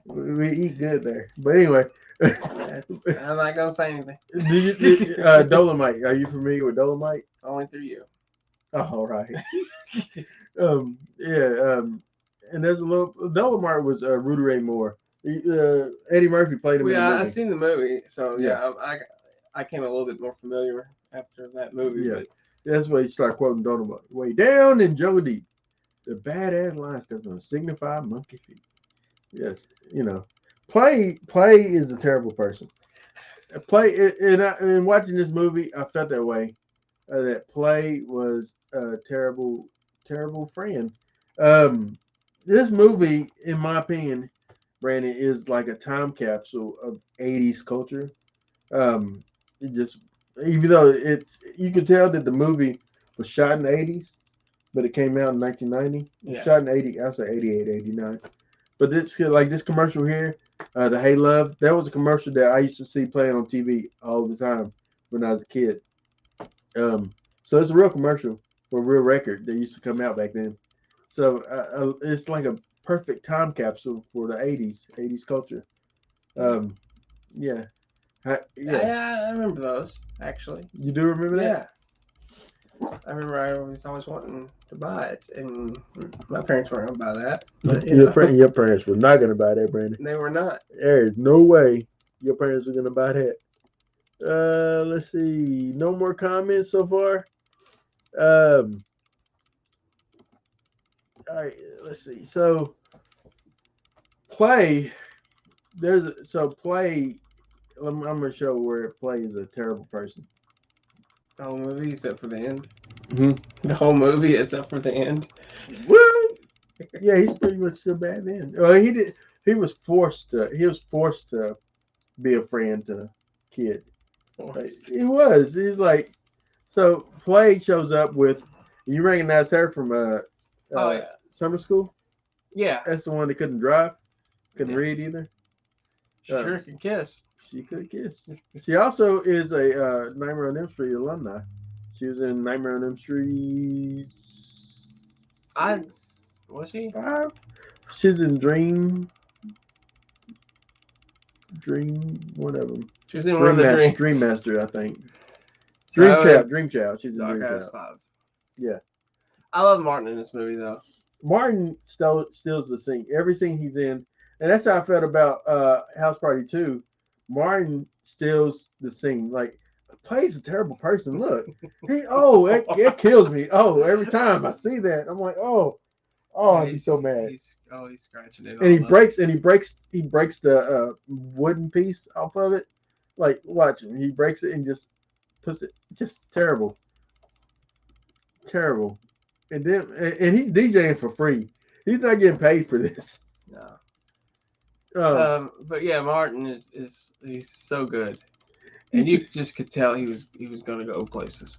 Speaker 1: We eat good there, but anyway.
Speaker 2: I'm not gonna say anything.
Speaker 1: Dolomite. Are you familiar with Dolomite?
Speaker 2: Only through you.
Speaker 1: Oh, all right. And there's a little Dolomite was Rudy Ray Moore. Eddie Murphy played him.
Speaker 2: Yeah, I've seen the movie, so yeah, I came a little bit more familiar after that movie.
Speaker 1: Yeah,
Speaker 2: but
Speaker 1: that's why you start quoting Dolomite. Way down in Joe Deep, the badass line steps on signify monkey feet. Yes, Play is a terrible person. Play and watching this movie, I felt that way. That Play was a terrible friend. This movie, in my opinion, Brandon, is like a time capsule of 80s culture. It just Even though you could tell that the movie was shot in the 80s, but it came out in 1990. It was
Speaker 2: Yeah.
Speaker 1: shot in 80, I say 88, 89. But this commercial here, the Hey Love, that was a commercial that I used to see playing on TV all the time when I was a kid. So it's a real commercial for a real record that used to come out back then. So it's like a perfect time capsule for the 80s culture. Um, yeah, yeah.
Speaker 2: I remember those actually.
Speaker 1: You do remember that?
Speaker 2: Yeah. I remember I was always wanting to buy it, and my parents weren't going to buy that. But,
Speaker 1: Your parents were not gonna buy that, Brandon.
Speaker 2: they were not.
Speaker 1: There is no way your parents are gonna buy that. Let's see. No more comments so far. Um, all right. Let's see. So play. Play. I'm gonna show where play is a terrible person.
Speaker 2: The whole movie except for the end.
Speaker 1: Mm-hmm.
Speaker 2: The whole movie except for the end.
Speaker 1: Woo! Yeah, he's pretty much still bad then. Well, he did. He was forced to. He was forced to be a friend to kid. He was. He's like. So play shows up with. You recognize her from
Speaker 2: Oh yeah.
Speaker 1: summer school.
Speaker 2: Yeah.
Speaker 1: That's the one that couldn't drive, couldn't
Speaker 2: Yeah.
Speaker 1: read either.
Speaker 2: She sure can kiss.
Speaker 1: She could kiss. She also is a Nightmare on Elm Street alumni. She was in Nightmare on Elm Street.
Speaker 2: Was she?
Speaker 1: 5. She's in Dream. One of them.
Speaker 2: She was in one of the dreams.
Speaker 1: Dream Master, I think.
Speaker 2: So
Speaker 1: Dream Child. She's in Dream
Speaker 2: Dark
Speaker 1: Child.
Speaker 2: 5.
Speaker 1: Yeah.
Speaker 2: I love Martin in this movie though.
Speaker 1: Martin steals the scene. Every scene he's in, and that's how I felt about House Party 2. Martin steals the scene. Like, plays a terrible person. Look, it kills me. Oh, every time I see that, I'm like, I'd be so mad.
Speaker 2: He's scratching it.
Speaker 1: And he breaks the wooden piece off of it. Like, watch him. He breaks it and just puts it. Just terrible. Terrible. And then he's DJing for free. He's not getting paid for this.
Speaker 2: No. But yeah, Martin is he's so good, and you just could tell he was going to go places.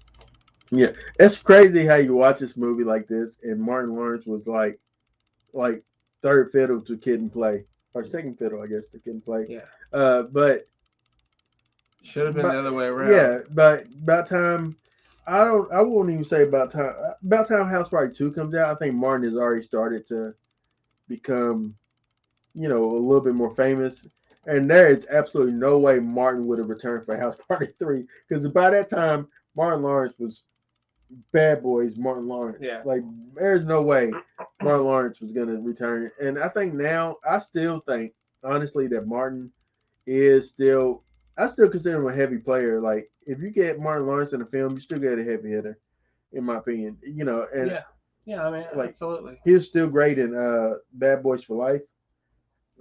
Speaker 1: Yeah, it's crazy how you watch this movie like this, and Martin Lawrence was like third fiddle to Kid and Play, or second fiddle, I guess, to Kid and Play.
Speaker 2: Yeah.
Speaker 1: But
Speaker 2: should have been the other way around.
Speaker 1: Yeah, but about time. I won't even say about time. About time House Party 2 comes out, I think Martin has already started to become, a little bit more famous. And there is absolutely no way Martin would have returned for House Party 3, because by that time Martin Lawrence was Bad Boys Martin Lawrence.
Speaker 2: Yeah.
Speaker 1: Like, there's no way Martin Lawrence was going to return. And I still think, honestly, that Martin is still. I still consider him a heavy player. Like, if you get Martin Lawrence in a film, you still get a heavy hitter, in my opinion. And
Speaker 2: yeah, I mean, absolutely.
Speaker 1: He was still great in Bad Boys for Life.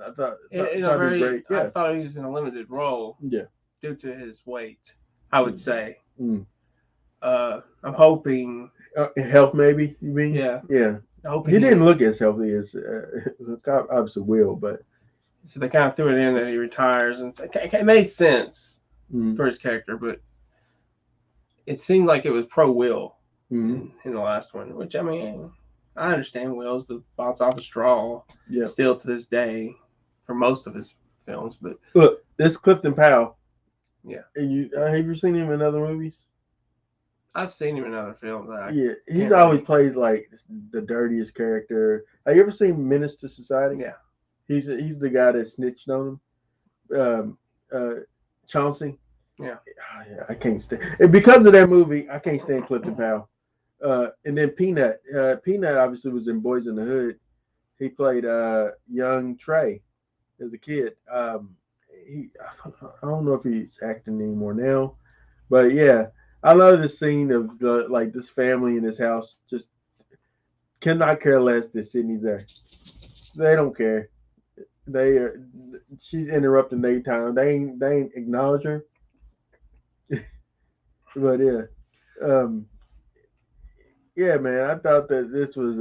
Speaker 1: I thought he was great. Yeah.
Speaker 2: I thought he was in a limited role.
Speaker 1: Yeah.
Speaker 2: Due to his weight, I would say.
Speaker 1: Mm.
Speaker 2: I'm hoping.
Speaker 1: Health, maybe. You mean?
Speaker 2: Yeah.
Speaker 1: Yeah. He didn't look as healthy as obviously Will, but.
Speaker 2: So they kind of threw it in that he retires, and it made sense for his character, but it seemed like it was pro Will in the last one, which, I mean, I understand Will's the box office draw still to this day for most of his films, but
Speaker 1: look, this Clifton Powell.
Speaker 2: Yeah.
Speaker 1: And have you seen him in other movies?
Speaker 2: I've seen him in other films.
Speaker 1: He's always plays like the dirtiest character. Have you ever seen Menace to Society?
Speaker 2: Yeah.
Speaker 1: He's the guy that snitched on him. Chauncey.
Speaker 2: Yeah.
Speaker 1: I can't stand. And because of that movie, I can't stand Clifton Powell. And then Peanut. Peanut obviously was in Boys in the Hood. He played young Trey as a kid. I don't know if he's acting anymore now, but yeah, I love the scene of this family in this house just cannot care less that Sydney's there. They don't care. She's interrupting their time. They ain't acknowledge her. But yeah, yeah, man. I thought that this was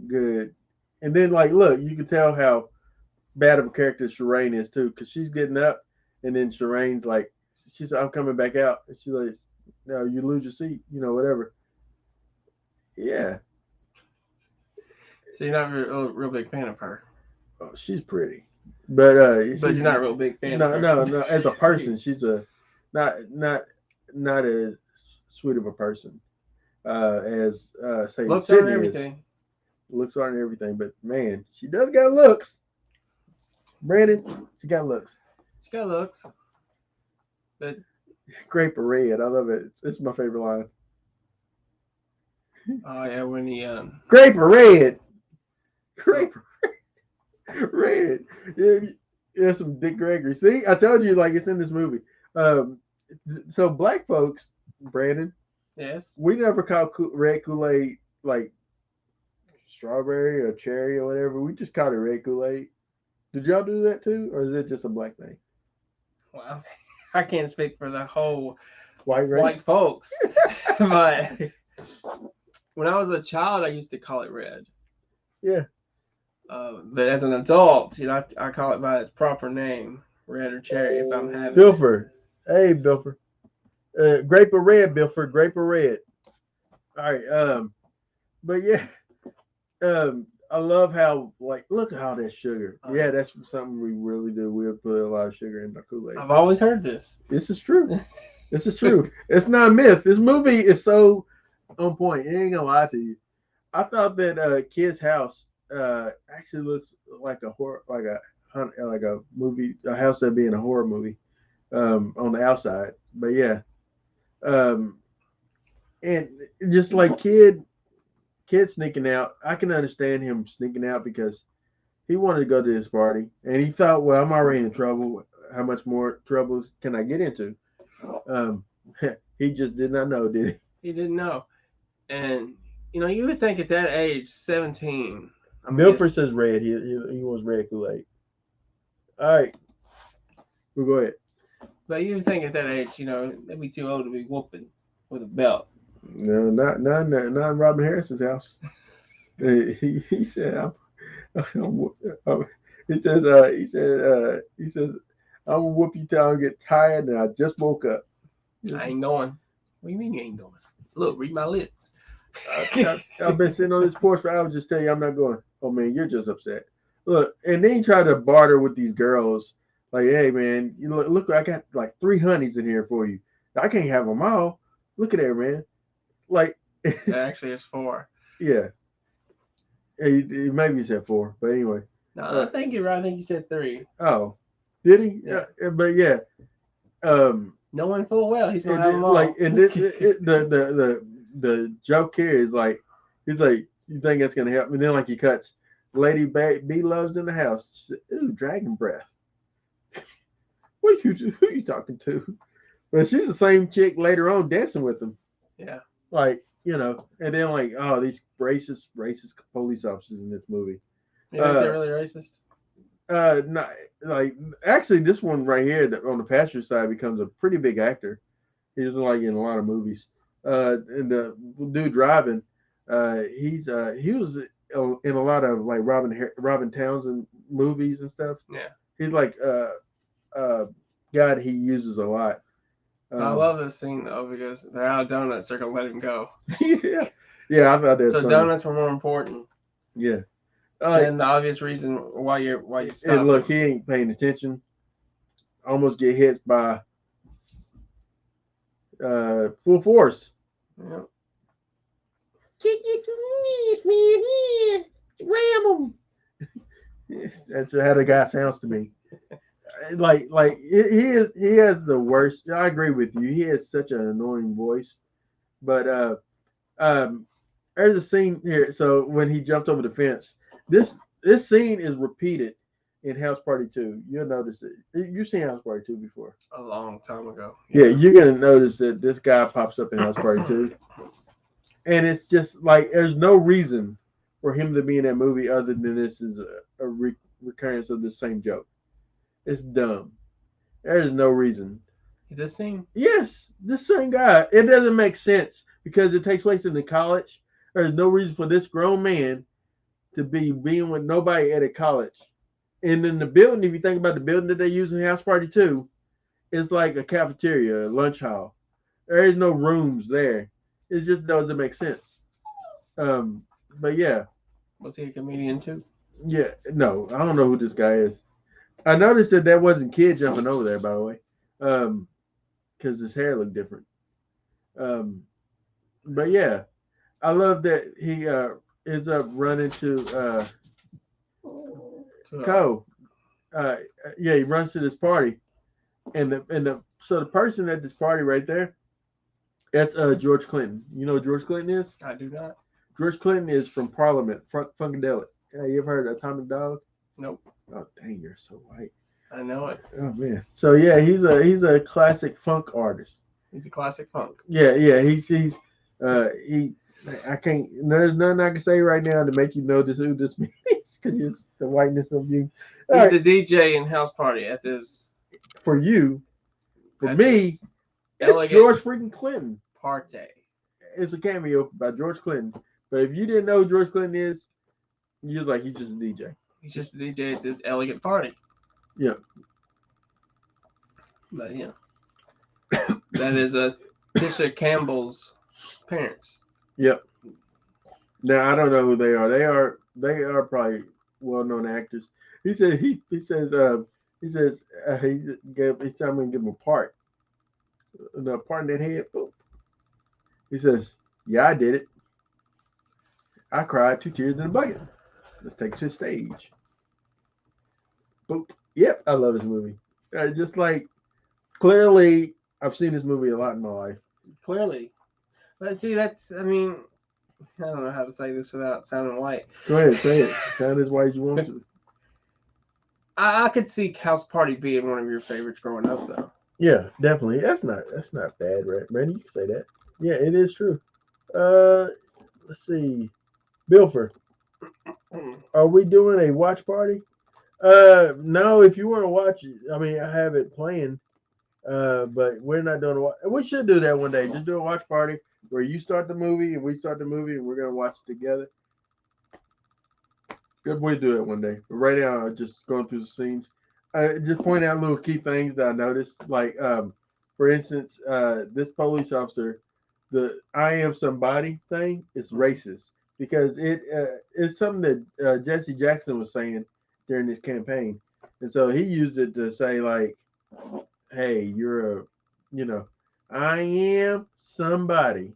Speaker 1: good. And then look, you can tell how bad of a character Shireen is too, because she's getting up, and then Shireen's she said, I'm coming back out. And she's like, no, you lose your seat, whatever. Yeah.
Speaker 2: So you're not a real big fan of her.
Speaker 1: Oh, she's pretty. But
Speaker 2: But you're not a real big fan of her.
Speaker 1: No. As a person, she's not as sweet of a person as say
Speaker 2: looks
Speaker 1: Sydney
Speaker 2: aren't everything.
Speaker 1: is. Looks aren't everything, but man, she does got looks. Brandon, she got looks.
Speaker 2: She got looks. But
Speaker 1: Grape of red, I love it. It's my favorite line.
Speaker 2: oh yeah, when he
Speaker 1: Grape of red. Grape of red. Yeah, some Dick Gregory. See, I told you, like, it's in this movie. So black folks, Brandon,
Speaker 2: yes,
Speaker 1: we never call red Kool-Aid like strawberry or cherry or whatever. We just called it red Kool-Aid. Did y'all do that too, or is it just a black thing?
Speaker 2: well, I can't speak for the whole
Speaker 1: White race?
Speaker 2: white folks, but when I was a child, I used to call it red.
Speaker 1: Yeah.
Speaker 2: But as an adult, I call it by its proper name, red or cherry, if I'm having.
Speaker 1: Bilford. Hey, Bilford. Grape of red, Bilford. Grape of red. All right. But yeah. I love how, like, look at all that sugar. Yeah, that's something we really do. We'll put a lot of sugar in the Kool-Aid.
Speaker 2: I've always heard this.
Speaker 1: This is true. This is true. It's not a myth. This movie is so on point. It ain't gonna lie to you. I thought that Kid's house actually looks like a horror, like a movie, a house that'd be in a horror movie on the outside. But yeah, and just like kid sneaking out, I can understand him sneaking out because he wanted to go to this party and he thought, well, I'm already in trouble. How much more troubles can I get into? He just did not know, did he?
Speaker 2: He didn't know, and you would think at that age, 17.
Speaker 1: Milford says red. He wants red Kool-Aid. All right, we'll go ahead.
Speaker 2: But you would think at that age, they'd be too old to be whooping with a belt.
Speaker 1: No, not in Robin Harrison's house. He said, he says, I'm gonna whoop you till I get tired, and I just woke up.
Speaker 2: I ain't going. What do you mean you ain't going? Look, read my lips.
Speaker 1: I've been sitting on this porch for hours. Just tell you, I'm not going. Oh man, you're just upset. Look, and then he tried to barter with these girls. Like, hey man, look, I got like 3 honeys in here for you. I can't have them all. Look at that, man. Like,
Speaker 2: actually, it's 4.
Speaker 1: Yeah. Maybe he said 4, but anyway.
Speaker 2: No, I think you're right. I think he said 3.
Speaker 1: Oh, did he?
Speaker 2: Yeah.
Speaker 1: But yeah.
Speaker 2: Knowing full well he's gonna have them all.
Speaker 1: Like, and the joke here is like, he's like, you think that's gonna help? And then like he cuts, Lady B loves in the house. She said, ooh, dragon breath. Who you talking to? But she's the same chick later on dancing with him.
Speaker 2: Yeah.
Speaker 1: Like, and then like, oh, these racist police officers in this movie.
Speaker 2: You think they're really racist?
Speaker 1: Not like, actually, this one right here on the passenger side becomes a pretty big actor. He's like in a lot of movies. And the dude driving, he was in a lot of like Robin Townsend movies and stuff.
Speaker 2: Yeah.
Speaker 1: He's like guy that he uses a lot.
Speaker 2: I love this scene though because they're out of donuts. They're gonna let him go.
Speaker 1: Yeah, I thought that.
Speaker 2: So donuts were more important.
Speaker 1: Yeah.
Speaker 2: And the obvious reason why you stopped.
Speaker 1: And look, he ain't paying attention. Almost get hit by full force.
Speaker 2: Yep.
Speaker 1: Can you please me here? Ram him. That's how the guy sounds to me. Like he has the worst. I agree with you. He has such an annoying voice. But there's a scene here. So when he jumped over the fence, this scene is repeated in House Party 2. You'll notice it. You've seen House Party 2 before.
Speaker 2: A long time ago.
Speaker 1: Yeah, you're gonna notice that this guy pops up in House Party 2. And it's just like there's no reason for him to be in that movie other than this is a recurrence of the same joke. It's dumb. There's no reason.
Speaker 2: This scene?
Speaker 1: Yes, the same guy. It doesn't make sense because it takes place in the college. There's no reason for this grown man to be being with nobody at a college. And in the building, if you think about the building that they use in House Party 2, it's like a cafeteria, a lunch hall. There is no rooms there. It just doesn't make sense. Um, but yeah,
Speaker 2: Was he a comedian too?
Speaker 1: yeah. No, I don't know who this guy is. I noticed that wasn't kid jumping over there, by the way, because his hair looked different. Um, but yeah, I love that he ends up running to Co. Uh, yeah, he runs to this party, and the person at this party right there, that's George Clinton. You know who George Clinton is?
Speaker 2: I do not.
Speaker 1: George Clinton is from Parliament, Funkadelic. Yeah, you ever heard of Atomic Dog?
Speaker 2: Nope.
Speaker 1: Oh dang, you're so white.
Speaker 2: I know it.
Speaker 1: Oh man. So yeah, he's a classic funk artist.
Speaker 2: He's a classic funk.
Speaker 1: Yeah, he. I can't. There's nothing I can say right now to make you know who this means because the whiteness of you.
Speaker 2: He's the DJ in House Party at this.
Speaker 1: For you, for me, it's George freaking Clinton.
Speaker 2: Party.
Speaker 1: It's a cameo by George Clinton. But if you didn't know who George Clinton is, you're like he's just a DJ.
Speaker 2: He's just a DJ at this elegant party.
Speaker 1: Yeah.
Speaker 2: But yeah, that is Tisha Campbell's parents.
Speaker 1: Yep. Now I don't know who they are. They are probably well-known actors. He said he's telling me to give him a part. The part in that head. Boom. He says, "Yeah, I did it. I cried 2 tears in a bucket. Let's take it to the stage." Boop. Yep, I love this movie. Just like clearly, I've seen this movie a lot in my life.
Speaker 2: Clearly, but see, I don't know how to say this without sounding white.
Speaker 1: Go ahead, say it. Sound as white as you want to.
Speaker 2: I could see House Party being one of your favorites growing up, though.
Speaker 1: Yeah, definitely. That's not bad, right? Randy, you can say that. Yeah, it is true. Let's see. Bilfer, are we doing a watch party? No. If you want to watch it, I mean, I have it playing. But we're not doing a watch. We should do that one day. Just do a watch party where you start the movie and we start the movie and we're gonna watch it together. Good way to do it one day. But right now, I'm just going through the scenes. Just point out little key things that I noticed. Like, for instance, this police officer, the "I am somebody" thing is racist because it's something that Jesse Jackson was saying during this campaign, and so he used it to say like, "Hey, you're I am somebody,"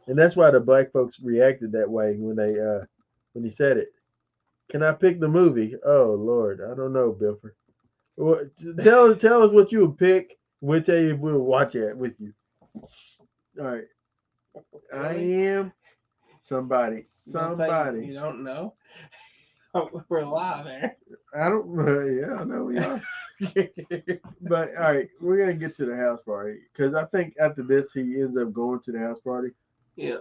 Speaker 1: and that's why the black folks reacted that way when he said it. Can I pick the movie? Oh Lord, I don't know, Bilfer. Well, tell us what you would pick. We'll tell you if we'll watch it with you. All right. I am somebody. Somebody.
Speaker 2: You don't know? We're live there.
Speaker 1: I don't. Yeah, I know we are. But all right, we're gonna get to the house party because I think after this he ends up going to the house party.
Speaker 2: Yeah.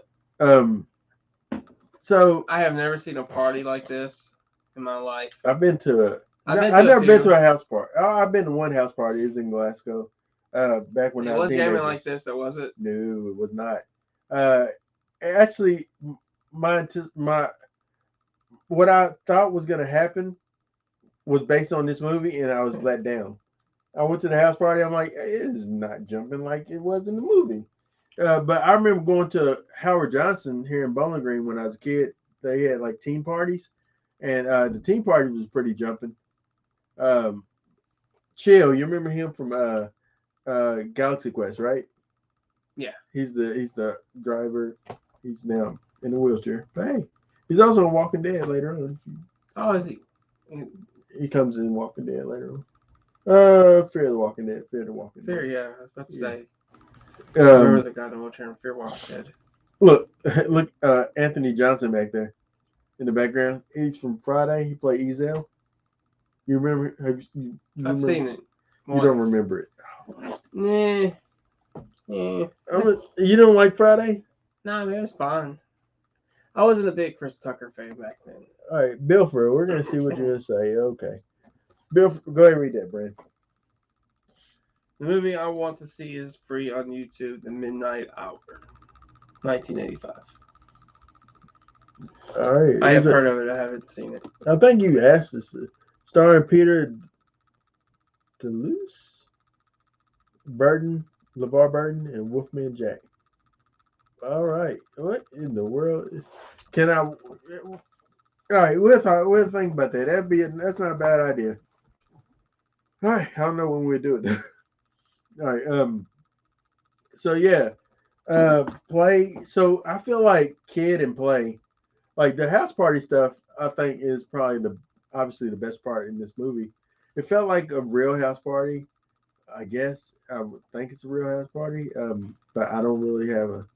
Speaker 1: So
Speaker 2: I have never seen a party like this in my life.
Speaker 1: I've been to I've never been to a house party. Oh, I've been to one house party. It was in Glasgow. Back when I was
Speaker 2: jamming like this, though, was it?
Speaker 1: No, it was not. Actually, my what I thought was gonna happen was based on this movie, and I was let down. I went to the house party. I'm like, it is not jumping like it was in the movie. But I remember going to Howard Johnson here in Bowling Green when I was a kid. They had like team parties, and the team party was pretty jumping. Chill, you remember him from Galaxy Quest, right?
Speaker 2: Yeah.
Speaker 1: He's the driver. He's now in a wheelchair. But hey, he's also in Walking Dead later on.
Speaker 2: Oh, is he?
Speaker 1: He comes in Walking Dead later on. Fear the Walking Dead. Fear the Walking Dead.
Speaker 2: Fear, yeah. I was about to say. I remember the guy in the wheelchair in Fear Walking Dead.
Speaker 1: Look, Anthony Johnson back there in the background. He's from Friday. He played Ezel. You remember?
Speaker 2: I've seen it.
Speaker 1: You don't remember it.
Speaker 2: Nah.
Speaker 1: You don't like Friday?
Speaker 2: Nah, man, it's fine. I wasn't a big Chris Tucker fan back then.
Speaker 1: All right, Bilfer, we're going to see what you're going to say. Okay. Bill, go ahead and read that, Brand.
Speaker 2: The movie I want to see is free on YouTube, The Midnight Hour, 1985.
Speaker 1: All right.
Speaker 2: I have heard of it. I haven't seen it.
Speaker 1: I think you asked us. Starring Peter Deleuze? Burton, LeVar Burton, and Wolfman Jack. All right. What in the world? Can I? All right. We'll think about that. That's not a bad idea. All right. I don't know when we'll do it. All right. So yeah. Play. So I feel like Kid and Play, like the house party stuff. I think is probably obviously the best part in this movie. It felt like a real house party. I guess I would think it's a real house party. But I don't really have a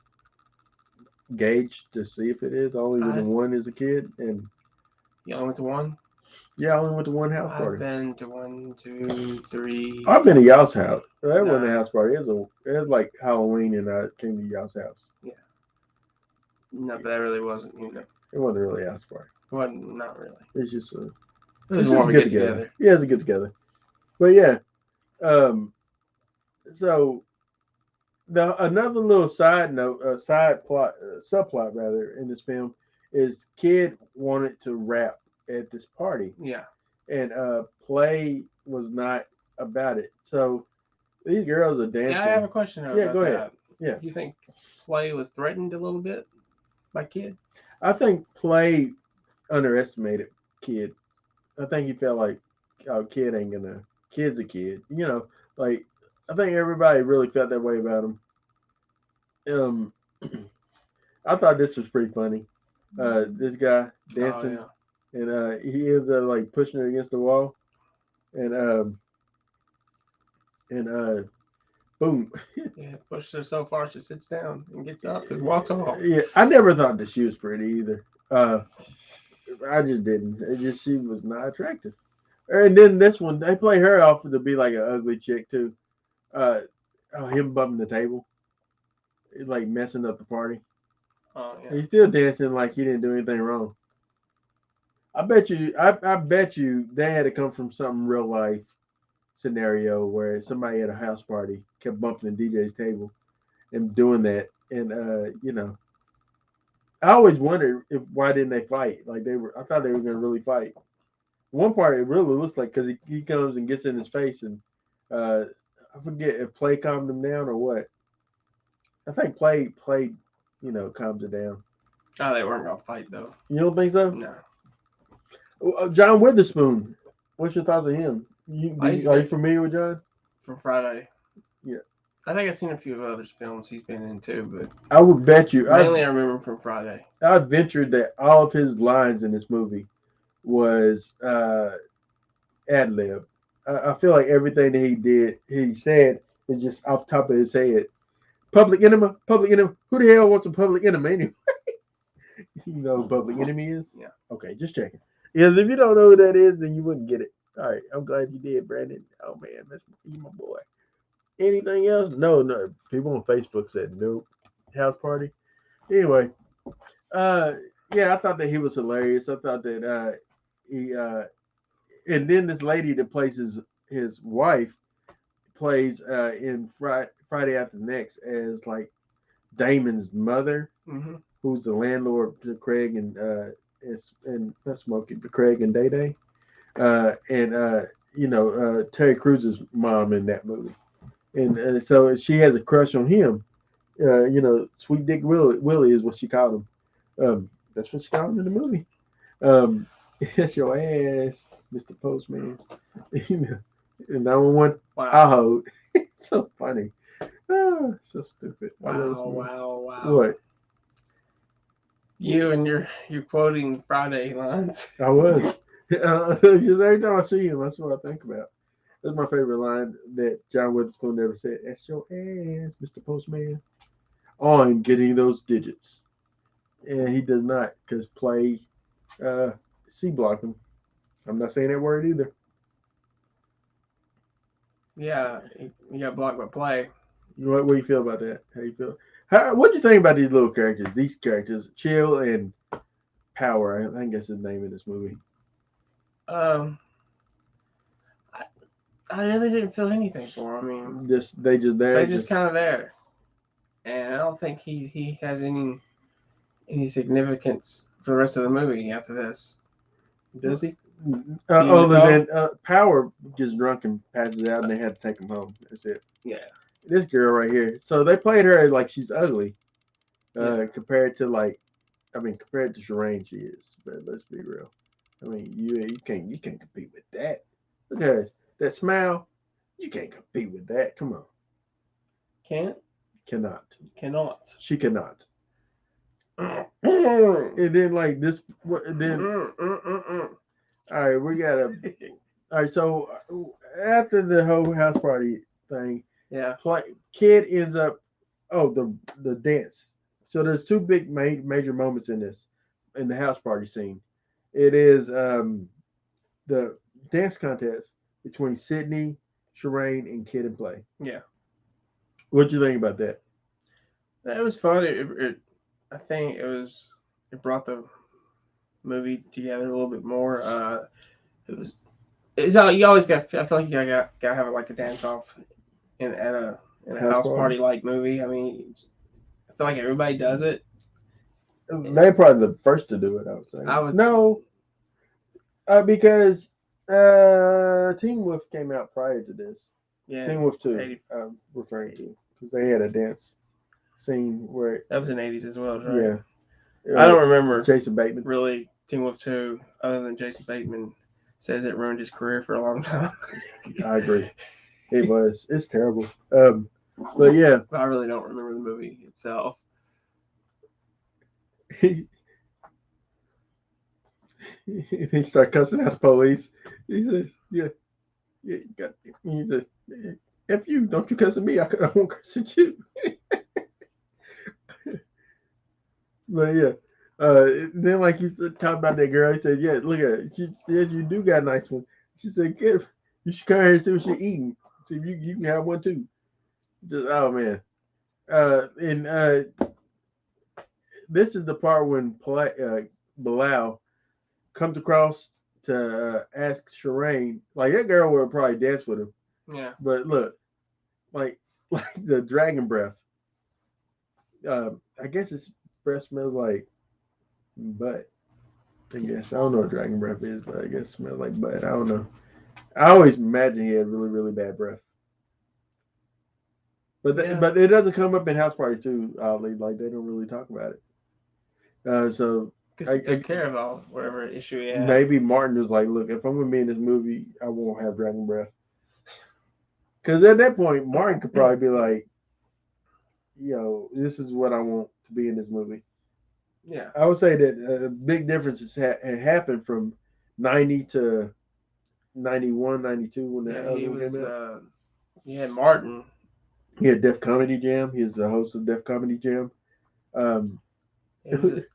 Speaker 1: gauge to see if it is. I only went to one as a kid, and
Speaker 2: You only went to one?
Speaker 1: yeah, I only went to one house
Speaker 2: I've
Speaker 1: party.
Speaker 2: been to 1, 2, 3.
Speaker 1: I've been to y'all's house. That wasn't a
Speaker 2: Nine.
Speaker 1: house party. It was like Halloween, and I came to y'all's house.
Speaker 2: Yeah. No, but that really wasn't,
Speaker 1: It wasn't really a house party.
Speaker 2: It wasn't, not really.
Speaker 1: It's just
Speaker 2: It was more of a get together.
Speaker 1: Yeah, it's a get together. But yeah, so another little side note, subplot rather, in this film is Kid wanted to rap at this party.
Speaker 2: Yeah.
Speaker 1: And Play was not about it. So these girls are dancing.
Speaker 2: Yeah, I have a question about
Speaker 1: go ahead.
Speaker 2: that.
Speaker 1: Yeah.
Speaker 2: Do you think Play was threatened a little bit by Kid?
Speaker 1: I think Play underestimated Kid. I think he felt like, oh, Kid's a kid. Like, I think everybody really felt that way about him. I thought this was pretty funny. This guy dancing, and he ends up like pushing her against the wall, and boom.
Speaker 2: Yeah, pushed her so far she sits down and gets up and walks off.
Speaker 1: Yeah, I never thought that she was pretty either. I just didn't. She was not attractive. And then this one, they play her off to be like an ugly chick too. Him bumping the table, like messing up the party.
Speaker 2: Oh yeah.
Speaker 1: He's still dancing like he didn't do anything wrong. I bet you they had to come from some real life scenario where somebody at a house party kept bumping the DJ's table and doing that. And I always wondered why didn't they fight? Like I thought they were gonna really fight. One part it really looks like because he comes and gets in his face and I forget if Play calmed him down or what. I think Play calms it down.
Speaker 2: Oh, they weren't gonna fight though.
Speaker 1: You don't think so?
Speaker 2: No.
Speaker 1: John Witherspoon. What's your thoughts of him? Are you familiar with John?
Speaker 2: From Friday.
Speaker 1: Yeah.
Speaker 2: I think I've seen a few of other films he's been in too, but
Speaker 1: I would bet you.
Speaker 2: Mainly I remember him from Friday.
Speaker 1: I ventured that all of his lines in this movie was ad lib. I feel like everything that he said is just off the top of his head. Public enemy. Who the hell wants a public enemy anyway? You know who Public Enemy is?
Speaker 2: Yeah.
Speaker 1: Okay, just checking. Because if you don't know who that is, then you wouldn't get it. All right, I'm glad you did, Brandon. Oh man, you my boy. Anything else? No. People on Facebook said nope. House party. Anyway, yeah, I thought that he was hilarious. I thought that he and then this lady that plays his wife plays in Friday After Next as like Damon's mother, who's the landlord to Craig and not Smokey, but Craig and Day Day, and Terry Cruz's mom in that movie, and so she has a crush on him. Sweet Dick Willie is what she called him. That's what she called him in the movie. That's your ass, Mr. Postman. 911.
Speaker 2: Wow.
Speaker 1: I'll hold. So funny. Oh, so stupid.
Speaker 2: Wow.
Speaker 1: What?
Speaker 2: You and you're quoting Friday lines.
Speaker 1: I was. Just every time I see him, that's what I think about. That's my favorite line that John Witherspoon never said. That's your ass, Mr. Postman. On getting those digits. And he does not, because Play C-blocked him. I'm not saying that word either.
Speaker 2: Yeah, he got blocked by Play.
Speaker 1: What do you feel about that? How you feel? What do you think about these little characters? These characters, Chill and Power. I think that's his name in this movie.
Speaker 2: I really didn't feel anything for him. I mean,
Speaker 1: they just there.
Speaker 2: They're just kind of there, and I don't think he has any significance for the rest of the movie after this. Does he?
Speaker 1: Other than Power gets drunk and passes out, and they had to take him home. That's it.
Speaker 2: Yeah.
Speaker 1: this girl right here. So they played her like she's ugly,
Speaker 2: Yeah.
Speaker 1: compared to compared to Shireen, she is. But let's be real. I mean, you can't compete with that. Look at her. That smile. You can't compete with that. Come on,
Speaker 2: Can't?
Speaker 1: cannot.
Speaker 2: Cannot.
Speaker 1: She cannot.
Speaker 2: Mm,
Speaker 1: And then like this, then all right, we gotta. All right, so after the whole house party thing,
Speaker 2: Yeah.
Speaker 1: kid ends up. Oh, the dance. So there's two big major moments in this, in the house party scene. It is the dance contest between Sydney, Shireen, and Kid and Play.
Speaker 2: Yeah.
Speaker 1: What do you think about that?
Speaker 2: It was fun. I think it brought the movie together a little bit more. It was. It's all, you always got. I feel like you gotta have like a dance off in a
Speaker 1: House
Speaker 2: house
Speaker 1: party.
Speaker 2: party like movie. I mean, I feel like everybody does it.
Speaker 1: They probably the first to do it. I would say.
Speaker 2: I would.
Speaker 1: No, because Teen Wolf came out prior to this.
Speaker 2: Yeah.
Speaker 1: Teen Wolf 2,
Speaker 2: 80,
Speaker 1: I'm referring to, because they had a dance scene where,
Speaker 2: that was in '80s as well, right?
Speaker 1: yeah,
Speaker 2: I don't remember
Speaker 1: Jason Bateman.
Speaker 2: really Teen Wolf 2 other than Jason Bateman says it ruined his career for a long time.
Speaker 1: I agree. It was. It's terrible. But yeah,
Speaker 2: I really don't remember the movie itself.
Speaker 1: he started cussing out the police. He says, "Yeah, yeah." He says, "If you don't you cuss at me, I won't cuss at you." But yeah, then like he said, talked about that girl. He said, "Yeah, look at her. She said you do got a nice one." She said, "Get. You should come here and see what she's eating. See if you can have one too." Just oh man. And this is the part when Bilal comes across to ask Shireen. Like that girl would probably dance with him.
Speaker 2: Yeah.
Speaker 1: But look, like like the dragon breath. I guess his breath smells like butt. I guess I don't know what dragon breath is, but I guess it smells like butt. I don't know. I always imagine he had really really bad breath. But
Speaker 2: Yeah.
Speaker 1: but it doesn't come up in House Party too. Oddly, like they don't really talk about it. So
Speaker 2: Because he took care of all whatever issue he had.
Speaker 1: maybe Martin was like, "Look, if I'm gonna be in this movie, I won't have dragon breath." Because at that point, Martin could probably be like, "Yo, this is what I want to be in this movie."
Speaker 2: Yeah.
Speaker 1: I would say that a big difference had happened from 90 to 91, 92 when the
Speaker 2: Yeah, he
Speaker 1: album
Speaker 2: was.
Speaker 1: came out.
Speaker 2: He had Martin.
Speaker 1: He had Def Comedy Jam. He was the host of Def Comedy Jam. Um,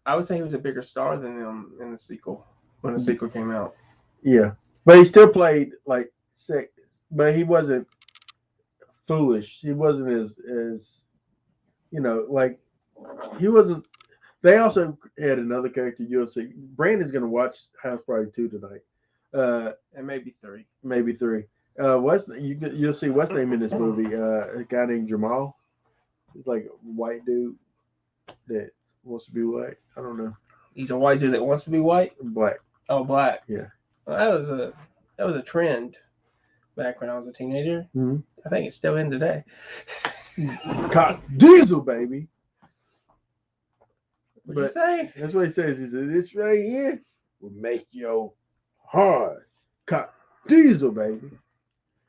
Speaker 2: I would say he was a bigger star than them in the sequel when the sequel came out.
Speaker 1: Yeah, but he still played like sick, but he wasn't foolish. He wasn't as like he wasn't. They also had another character you'll see. Brandon's gonna watch House Party 2 tonight.
Speaker 2: And maybe 3.
Speaker 1: Maybe 3. You'll see what's name in this movie. A guy named Jamal. He's like a white dude that wants to be white. I don't know.
Speaker 2: He's a white dude that wants to be white.
Speaker 1: Black.
Speaker 2: Oh, black.
Speaker 1: Yeah.
Speaker 2: Well, that was a trend back when I was a teenager.
Speaker 1: Mm-hmm.
Speaker 2: I think it's still in today.
Speaker 1: Cop Diesel, baby.
Speaker 2: What'd you say?
Speaker 1: That's what he says. He says, "This right here will make your hard. Cop Diesel, baby."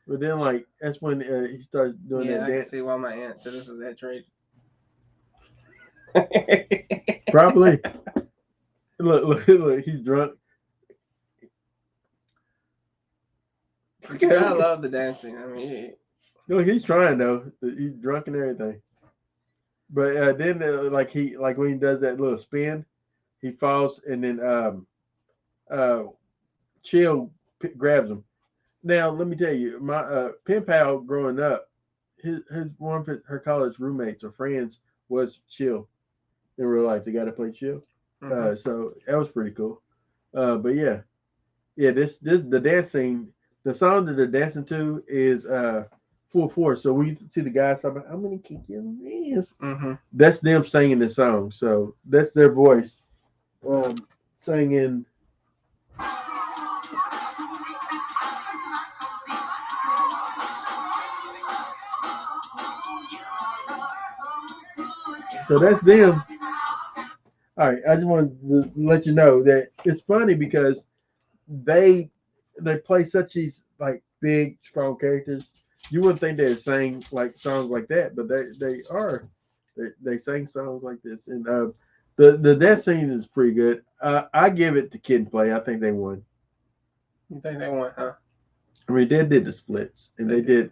Speaker 1: But then, like, that's when he starts doing that
Speaker 2: I
Speaker 1: dance.
Speaker 2: can see why my aunt said this was that trade.
Speaker 1: Probably. Look, he's drunk.
Speaker 2: I love the dancing. I mean,
Speaker 1: Look, he's trying though. He's drunk and everything. But then, like when he does that little spin, he falls and then Chill grabs him. Now let me tell you, my pen pal growing up, his one of her college roommates or friends was Chill in real life. The guy that played Chill.
Speaker 2: mhm.
Speaker 1: So that was pretty cool. But yeah, this the dance scene. The song that they're dancing to is Full Force. So we see the guys talking about, "I'm gonna kick your ass."
Speaker 2: Mhm.
Speaker 1: That's them singing the song. So that's their voice singing. So that's them. All right, I just wanted to let you know that it's funny because they they play such these like big, strong characters. You wouldn't think they'd sing like songs like that, but they are. They sing songs like this, and the death scene is pretty good. I give it to Kid and Play. I think they won.
Speaker 2: You think they won, huh?
Speaker 1: I mean, they did the splits, and they did.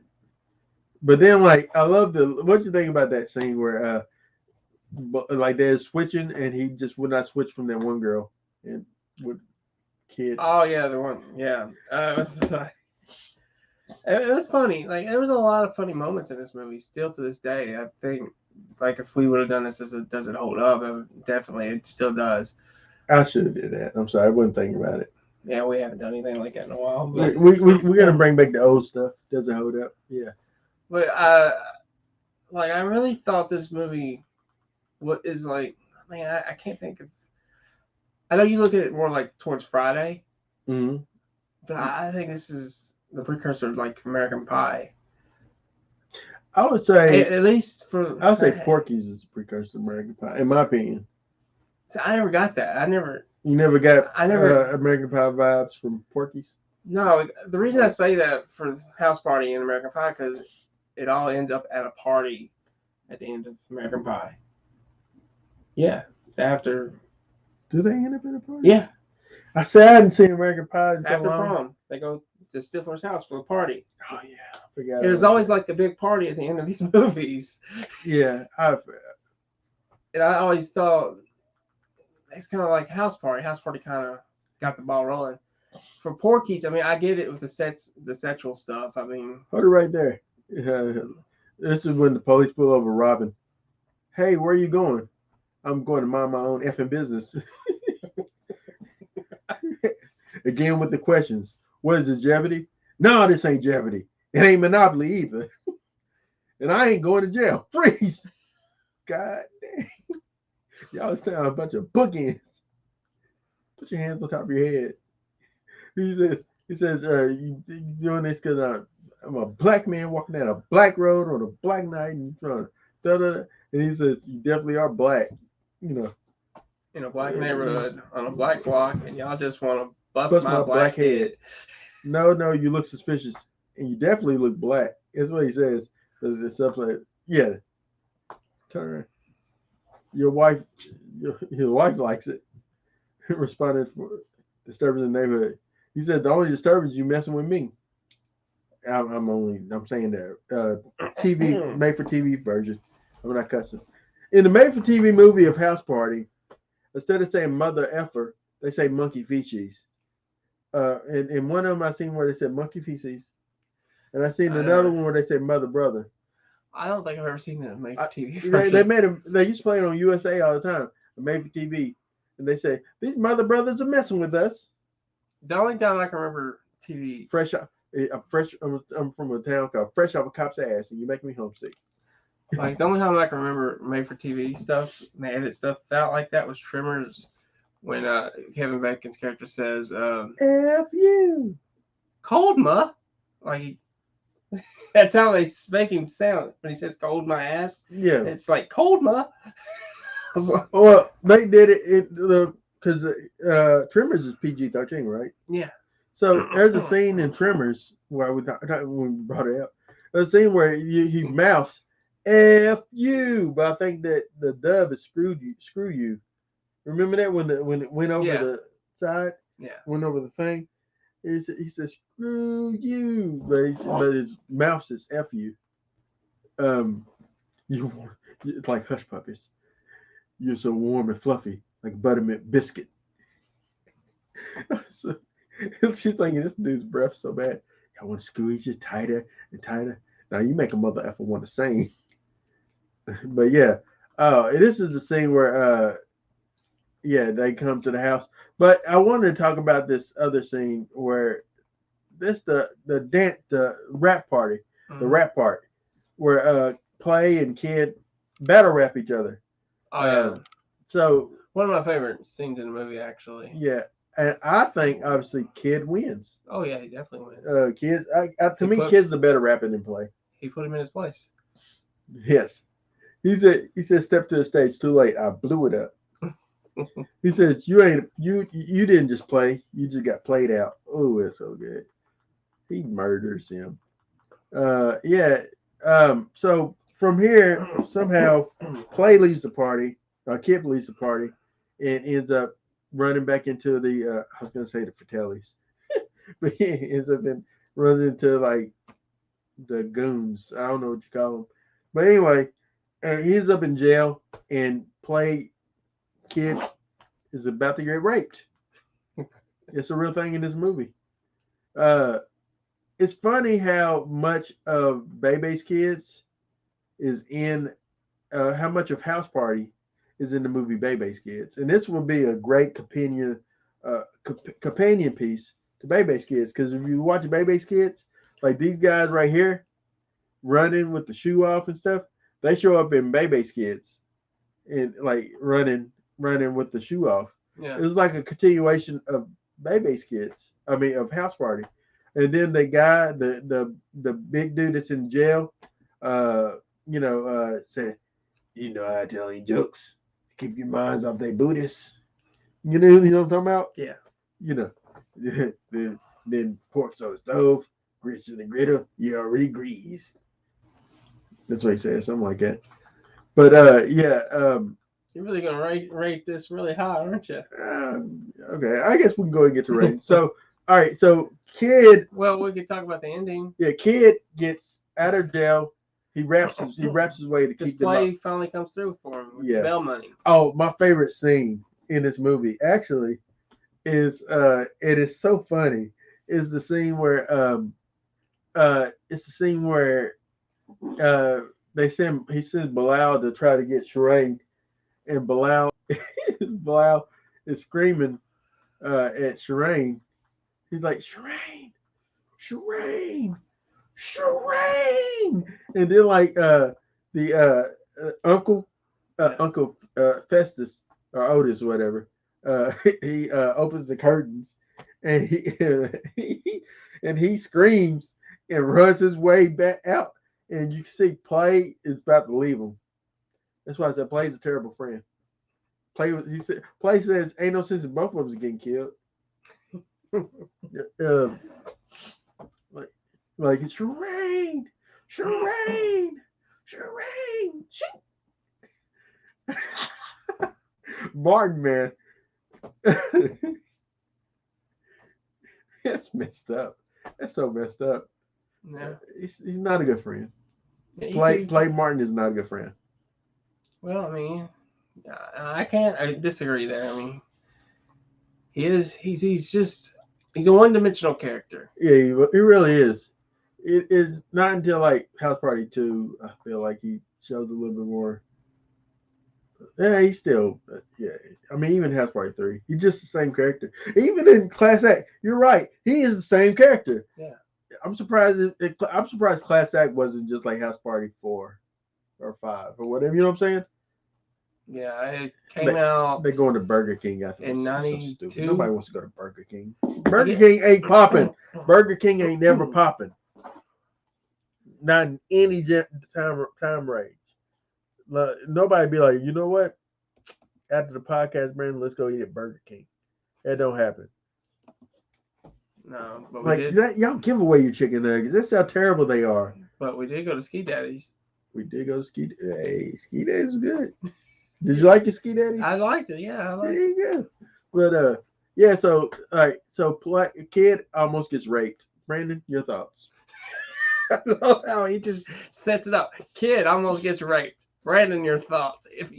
Speaker 1: But then, like, I love the. What do you think about that scene where, like, they're switching, and he just would not switch from that one girl, and would Kid.
Speaker 2: Oh yeah, the one. Yeah, it was funny. Like there was a lot of funny moments in this movie. Still to this day, I think like if we would have done this, does it hold up? Definitely, it still does.
Speaker 1: I should have did that. I'm sorry, I wasn't thinking about it.
Speaker 2: Yeah, we haven't done anything like that in a while. But
Speaker 1: We're gonna bring back the old stuff. Does it hold up? Yeah.
Speaker 2: But like I really thought this movie, what is like, man, I can't think of. I know you look at it more like towards Friday,
Speaker 1: Mm-hmm.
Speaker 2: but I think this is the precursor of like American Pie.
Speaker 1: I would say
Speaker 2: At least for.
Speaker 1: I would say Porky's is the precursor to American Pie, in my opinion.
Speaker 2: So I never got that.
Speaker 1: You never got
Speaker 2: I never
Speaker 1: American Pie vibes from Porky's.
Speaker 2: No, the reason I say that for House Party and American Pie because it all ends up at a party at the end of American Pie. Yeah, after.
Speaker 1: Do they end up at a party?
Speaker 2: Yeah.
Speaker 1: I said I hadn't seen American Pie in so
Speaker 2: After
Speaker 1: long.
Speaker 2: prom, they go to Stifler's house for a party.
Speaker 1: Oh yeah, I forgot.
Speaker 2: There's always like a big party at the end of these movies.
Speaker 1: Yeah,
Speaker 2: And I always thought it's kind of like House Party. House Party kind of got the ball rolling. For Porky's, I mean, I get it with the sexual stuff. I mean,
Speaker 1: hold it right there. This is when the police pull over Robin. Hey, where are you going? I'm going to mind my own effing business. Again with the questions. What is this, Jeopardy? No, this ain't Jeopardy. It ain't Monopoly either. And I ain't going to jail. Freeze. God damn. Y'all was telling a bunch of bookends. Put your hands on top of your head. He says, you doing this because I'm a black man walking down a black road on a black night and trying to and he says, you definitely are black. You know.
Speaker 2: In a black neighborhood on a black block, and y'all just want to bust my black head.
Speaker 1: No, you look suspicious, and you definitely look black. That's what he says. It's stuff like, yeah, turn. Your wife likes it. Responded for disturbance in the neighborhood. He said the only disturbance you messing with me. I'm saying that TV made for TV version. I'm not cussing. In the made for TV movie of House Party, instead of saying mother effer, they say monkey feces. And in one of them I seen where they said monkey feces, and I seen another one where they said mother brother.
Speaker 2: I don't think I've ever seen that made for TV.
Speaker 1: They used to play it on USA all the time, made for TV, and they say these mother brothers are messing with us.
Speaker 2: The only time I can remember TV.
Speaker 1: I'm from a town called Fresh Off a Cop's Ass, and you make me homesick.
Speaker 2: Like the only time I can remember made for TV stuff, and they edit stuff out like that was Tremors, when Kevin Bacon's character says,
Speaker 1: "F you,
Speaker 2: cold ma," like that's how they make him sound when he says "cold my ass."
Speaker 1: Yeah,
Speaker 2: it's like cold ma.
Speaker 1: Well, they did it because Tremors is PG-13, right?
Speaker 2: Yeah.
Speaker 1: So there's a scene in Tremors where when we brought it up, there's a scene where he mouths "F you," but I think that the dub is screw you. Remember that when it went over the side?
Speaker 2: Yeah.
Speaker 1: Went over the thing. He says "screw you," but his mouth says "F you." It's like hush puppies. You're so warm and fluffy, like buttermilk biscuit. So, she's thinking this dude's breath so bad. I want to squeeze you tighter and tighter. Now you make a mother effer want to sing. But yeah, this is the scene where they come to the house. But I wanted to talk about this other scene where the rap party, the rap part, where Play and Kid battle rap each other.
Speaker 2: Oh yeah.
Speaker 1: So
Speaker 2: one of my favorite scenes in the movie, actually.
Speaker 1: Yeah, and I think obviously Kid wins.
Speaker 2: Oh yeah, he definitely wins.
Speaker 1: Kid, to me, Kid's the better rapper than Play.
Speaker 2: He put him in his place.
Speaker 1: Yes, He said, step to the stage. Too late. I blew it up. He says, you didn't just play. You just got played out. Oh, it's so good. He murders him. Yeah. So from here, somehow, Clay leaves the party. Kip leaves the party, and ends up running back into the. I was gonna say the Fratellis, but he ends up runs into like the goons. I don't know what you call them, but anyway, he ends up in jail, and Play Kid is about to get raped. It's a real thing in this movie. Uh, it's funny how much of Bebe's Kids is in how much of House Party is in the movie Bebe's Kids, and this will be a great companion piece to Bebe's Kids because if you watch Bebe's Kids, like these guys right here running with the shoe off and stuff, they show up in Bebe's Kids and like running with the shoe off.
Speaker 2: Yeah.
Speaker 1: It's like a continuation of Bebe's Kids. I mean, of House Party. And then the guy, the big dude that's in jail, said, I tell any jokes. Keep your minds off they Buddhists. You know what I'm talking about?
Speaker 2: Yeah.
Speaker 1: Then pork's on the stove, grits in the griddle, you already greased. That's what he said, something like that. But
Speaker 2: you're really gonna rate this really high, aren't you?
Speaker 1: Okay, I guess we can go and get to rating. So, all right, so Kid.
Speaker 2: Well, we could talk about the ending.
Speaker 1: Yeah, Kid gets out of jail. He raps his way to keep the
Speaker 2: Play finally comes through for him with the bail money.
Speaker 1: Oh, my favorite scene in this movie actually is it is so funny. Is the scene where he sends Bilal to try to get Sherane, and Bilal is screaming at Sherane. He's like, Sherane, and then like the uncle Festus or Otis or whatever, he opens the curtains and he screams and runs his way back out, and you see Play is about to leave him. That's why I said Play's a terrible friend. Play says ain't no sense in both of us getting killed. Like it's Sherane. Martin, man. That's messed up. That's so messed up.
Speaker 2: Yeah.
Speaker 1: He's not a good friend.
Speaker 2: Yeah,
Speaker 1: Play Martin is not a good friend.
Speaker 2: Well, I mean, I disagree there. I mean, he's a one-dimensional character.
Speaker 1: Yeah, he really is. It is not until like House Party 2, I feel like he shows a little bit more. Yeah, he's still, I mean, even House Party 3, he's just the same character. Even in Class Act, you're right. He is the same character.
Speaker 2: Yeah.
Speaker 1: I'm surprised Class Act wasn't just like House Party 4 or 5 or whatever. You know what I'm saying?
Speaker 2: Yeah, it came out.
Speaker 1: They're going to Burger King. I think
Speaker 2: in
Speaker 1: '92.
Speaker 2: So
Speaker 1: nobody wants to go to Burger King. Burger King ain't popping. Burger King ain't never popping. Not in any time range. Nobody be like, you know what? After the podcast, Brandon, let's go eat at Burger King. That don't happen.
Speaker 2: No, but
Speaker 1: like that, y'all give away your chicken nuggets. That's how terrible they are.
Speaker 2: But we did go to Ski Daddy's.
Speaker 1: We did go to Ski. Hey, Ski Daddy's was good. Did you like your Ski Daddy?
Speaker 2: I liked it. Yeah, I liked it.
Speaker 1: There you go. But yeah. So all right. So Kid almost gets raped. Brandon, your thoughts?
Speaker 2: I love how he just sets it up. Kid almost gets raped. Brandon, your thoughts? If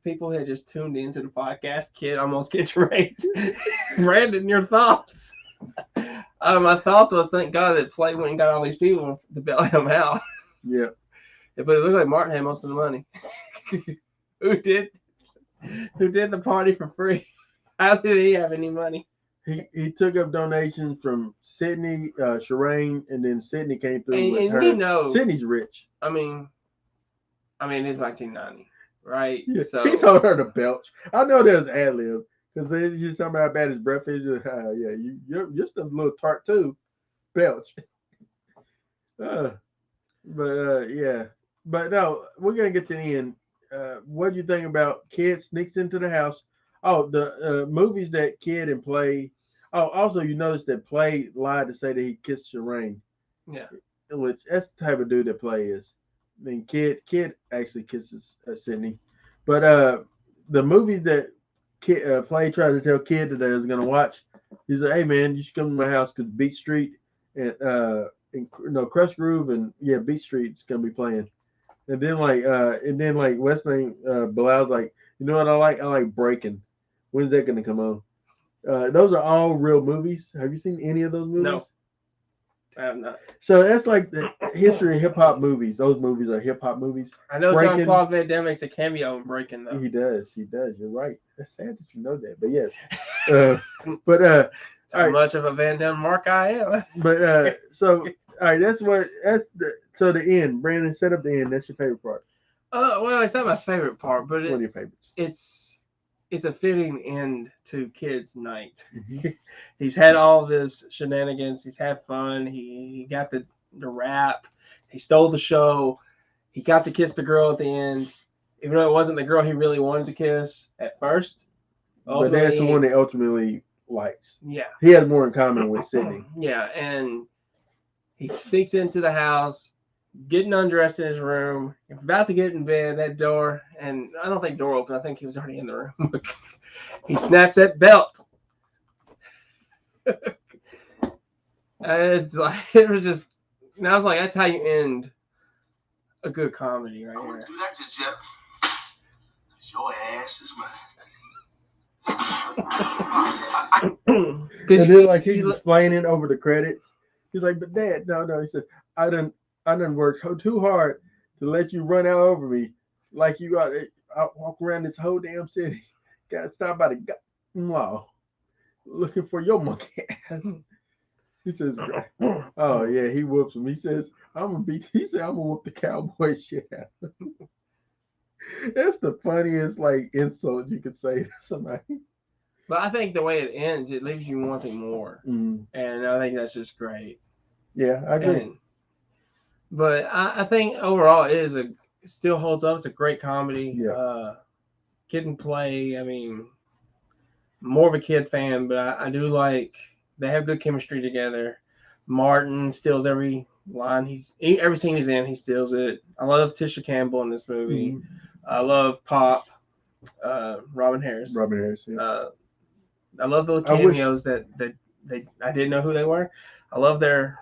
Speaker 2: people had just tuned into the podcast, Kid almost gets raped. Brandon, your thoughts? My thoughts was, thank God that Play went and got all these people to bail him out.
Speaker 1: Yeah.
Speaker 2: But it looked like Martin had most of the money. Who did the party for free? How did he have any money?
Speaker 1: He took up donations from Sydney, Sherane, and then Sydney came through with her.
Speaker 2: You know,
Speaker 1: Sydney's rich.
Speaker 2: I mean, it's 1990, right?
Speaker 1: Yeah.
Speaker 2: So
Speaker 1: he told her to belch. I know there's ad lib because there's just something about bad his breath is. Yeah, you're just a little tart too, belch. Yeah, but no, we're gonna get to the end. what do you think about Kid sneaks into the house? Oh, the movies that Kid and Play. Oh, also you notice that Play lied to say that he kissed Shireen,
Speaker 2: Yeah.
Speaker 1: which that's the type of dude that Play is. I mean, Kid actually kisses Sydney, but the movies that Play tried to tell Kid that they was gonna watch, he's like, "Hey man, you should come to my house because Beat Street and no Crush Groove and yeah Beat Street's gonna be playing." And then Westling Bilal's like, you know what I like? I like Breaking. When's that gonna come on? Those are all real movies. Have you seen any of those movies?
Speaker 2: No, I have not.
Speaker 1: So that's like the history of hip hop movies. Those movies are hip hop movies.
Speaker 2: I know
Speaker 1: Breaking.
Speaker 2: Jean-Claude Van Damme makes a cameo in Breaking though.
Speaker 1: He does. You're right. That's sad that you know that, but yes. But
Speaker 2: How much of a Van Damme mark I am.
Speaker 1: But so all right, that's the end. Brandon, set up the end. That's your favorite part.
Speaker 2: Well, it's not my favorite part, but
Speaker 1: One of your favorites.
Speaker 2: It's a fitting end to Kid's night. He's had all this shenanigans. He's had fun. He got the rap. He stole the show. He got to kiss the girl at the end, even though it wasn't the girl he really wanted to kiss at first.
Speaker 1: But that's the one that ultimately likes.
Speaker 2: Yeah.
Speaker 1: He has more in common with Sydney.
Speaker 2: Yeah, and he sneaks into the house, getting undressed in his room, about to get in bed, that door, and I don't think door opened. I think he was already in the room. He snaps that belt. It's like, it was just, and I was like, that's how you end a good comedy right here.
Speaker 3: Do that to Jeff. Your ass is mine.
Speaker 1: And then like he's explaining over the credits. He's like, but Dad, no. He said, I done worked too hard to let you run out over me. Like you got I walk around this whole damn city. Got to stop by the law looking for your monkey ass. He says, oh yeah, he whoops him. He says, I'm gonna whoop the cowboy shit out of him. That's the funniest like insult you could say to somebody.
Speaker 2: But I think the way it ends, it leaves you wanting more.
Speaker 1: Mm.
Speaker 2: And I think that's just great.
Speaker 1: Yeah, I agree.
Speaker 2: But I think overall it still holds up. It's a great comedy.
Speaker 1: Yeah.
Speaker 2: Kid and Play. I mean, more of a Kid fan, but I do like they have good chemistry together. Martin steals every line. Every scene he's in, he steals it. I love Tisha Campbell in this movie.
Speaker 1: Mm-hmm.
Speaker 2: I love Pop, Robin Harris.
Speaker 1: Yeah.
Speaker 2: I love the cameos that I didn't know who they were. I love their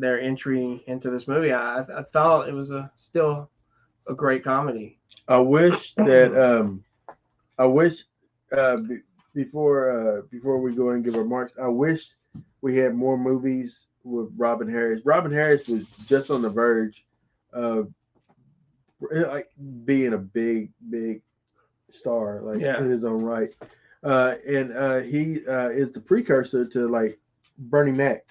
Speaker 2: entry into this movie. I thought it was still a great comedy.
Speaker 1: I wish that before we go and give our marks, I wish we had more movies with Robin Harris. Robin Harris was just on the verge of like being a big star, like in his own right. And he is the precursor to like Bernie Mac.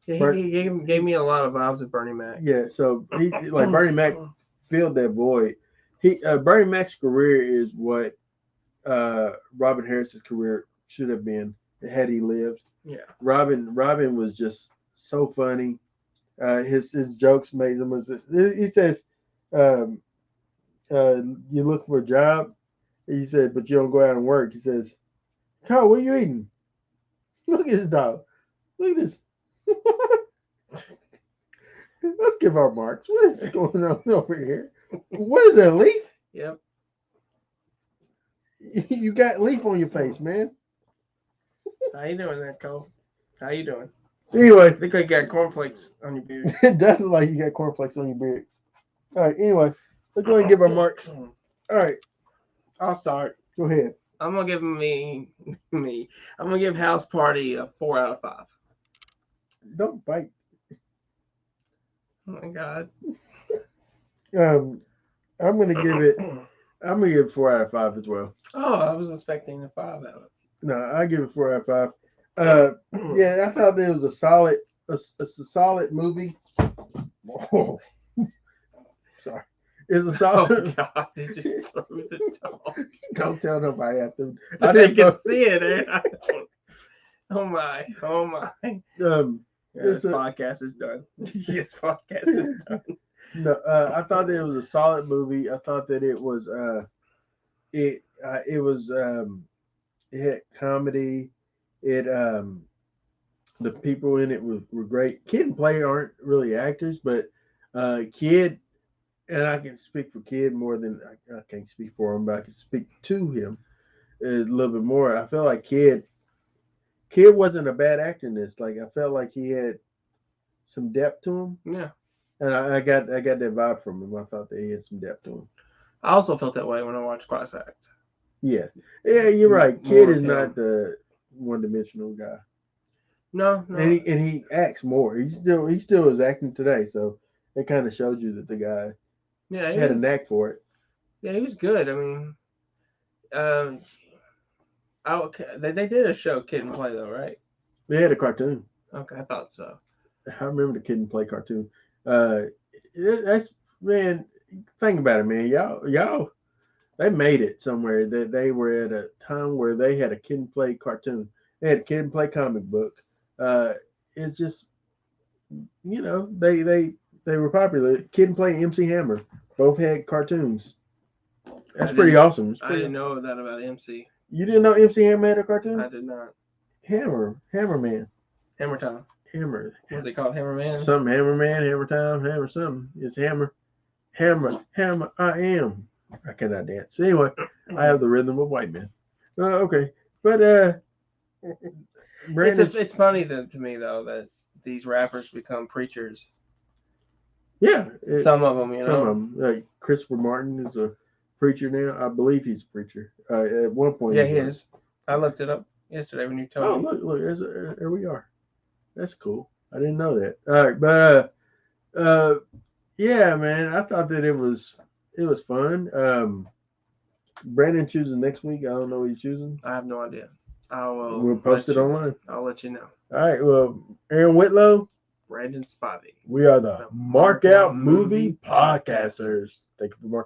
Speaker 2: Yeah, he gave me a lot of vibes of Bernie Mac.
Speaker 1: Yeah, so he like Bernie Mac filled that void. Bernie Mac's career is what Robin Harris's career should have been had he lived.
Speaker 2: Yeah,
Speaker 1: Robin was just so funny. His jokes made him. He says, "You look for a job." He said, "But you don't go out and work." He says, "Carl, what are you eating? Look at this dog. Look at this." Let's give our marks. What is going on over here? What is that, leaf?
Speaker 2: Yep.
Speaker 1: You got leaf on your face, man.
Speaker 2: How you doing there, Cole? How you doing?
Speaker 1: Anyway.
Speaker 2: I think you got cornflakes on your beard.
Speaker 1: It does look like you got cornflakes on your beard. All right, anyway. Let's go ahead and give our marks. All right.
Speaker 2: I'll start.
Speaker 1: Go ahead.
Speaker 2: I'm going to give me. I'm going to give House Party a 4 out of 5.
Speaker 1: Don't bite.
Speaker 2: Oh my God.
Speaker 1: I'm gonna give 4 out of 5 as well.
Speaker 2: Oh, I was expecting a 5 out of it.
Speaker 1: No, I give it 4 out of 5. Yeah, I thought it was a solid movie. Oh, sorry. It's a solid.
Speaker 2: Oh God! It just threw the dog.
Speaker 1: Don't tell nobody after.
Speaker 2: I didn't can see it. Oh my!
Speaker 1: This
Speaker 2: podcast is done. This podcast is done.
Speaker 1: No, I thought that it was a solid movie. I thought that it was it had comedy. It the people in it were great. Kid and Play aren't really actors, but Kid, and I can speak for Kid more than I can't speak for him, but I can speak to him a little bit more. I felt like Kid wasn't a bad actor in this. Like I felt like he had some depth to him,
Speaker 2: Yeah.
Speaker 1: and I got that vibe from him. I thought that he had some depth to him.
Speaker 2: I also felt that way when I watched Class Act.
Speaker 1: Yeah, you're right.
Speaker 2: More
Speaker 1: Kid
Speaker 2: of
Speaker 1: is
Speaker 2: him.
Speaker 1: not the one-dimensional guy,
Speaker 2: No.
Speaker 1: and he acts more. He still is acting today, so it kind of showed you that the guy
Speaker 2: Yeah,
Speaker 1: had a knack for it.
Speaker 2: Yeah, he was good. I mean, they did a show, Kid and Play, though, right?
Speaker 1: They had a cartoon.
Speaker 2: Okay, I thought so.
Speaker 1: I remember the Kid and Play cartoon. That's man. Think about it, man. Y'all, they made it somewhere. That they were at a time where they had a Kid and Play cartoon. They had a Kid and Play comic book. It's just they were popular. Kid and Play and MC Hammer both had cartoons. That's pretty awesome.
Speaker 2: I didn't know that about MC.
Speaker 1: You didn't know MC Hammer had a cartoon?
Speaker 2: I did not.
Speaker 1: Hammerman.
Speaker 2: Hammer Time.
Speaker 1: Hammer.
Speaker 2: What's it called? Hammerman?
Speaker 1: Something Hammerman, Hammer Time, Hammer something. It's Hammer, I am. I cannot dance. Anyway, I have the rhythm of white men. Okay. But Brandon,
Speaker 2: it's funny to me, though, that these rappers become preachers.
Speaker 1: Yeah.
Speaker 2: Some of them, you know.
Speaker 1: Some of them. Like Christopher Martin is a preacher now. I believe he's a preacher. At one point.
Speaker 2: Yeah, he is. I looked it up yesterday when you told me.
Speaker 1: Oh, look, there we are. That's cool. I didn't know that. All right, but yeah, man, I thought that it was fun. Brandon choosing next week. I don't know what he's choosing.
Speaker 2: I have no idea.
Speaker 1: We'll post it online.
Speaker 2: I'll let you know.
Speaker 1: All right. Well, Aaron Whitlow,
Speaker 2: Brandon Spivey.
Speaker 1: we are the Markout Movie Podcasters. Thank you for marking.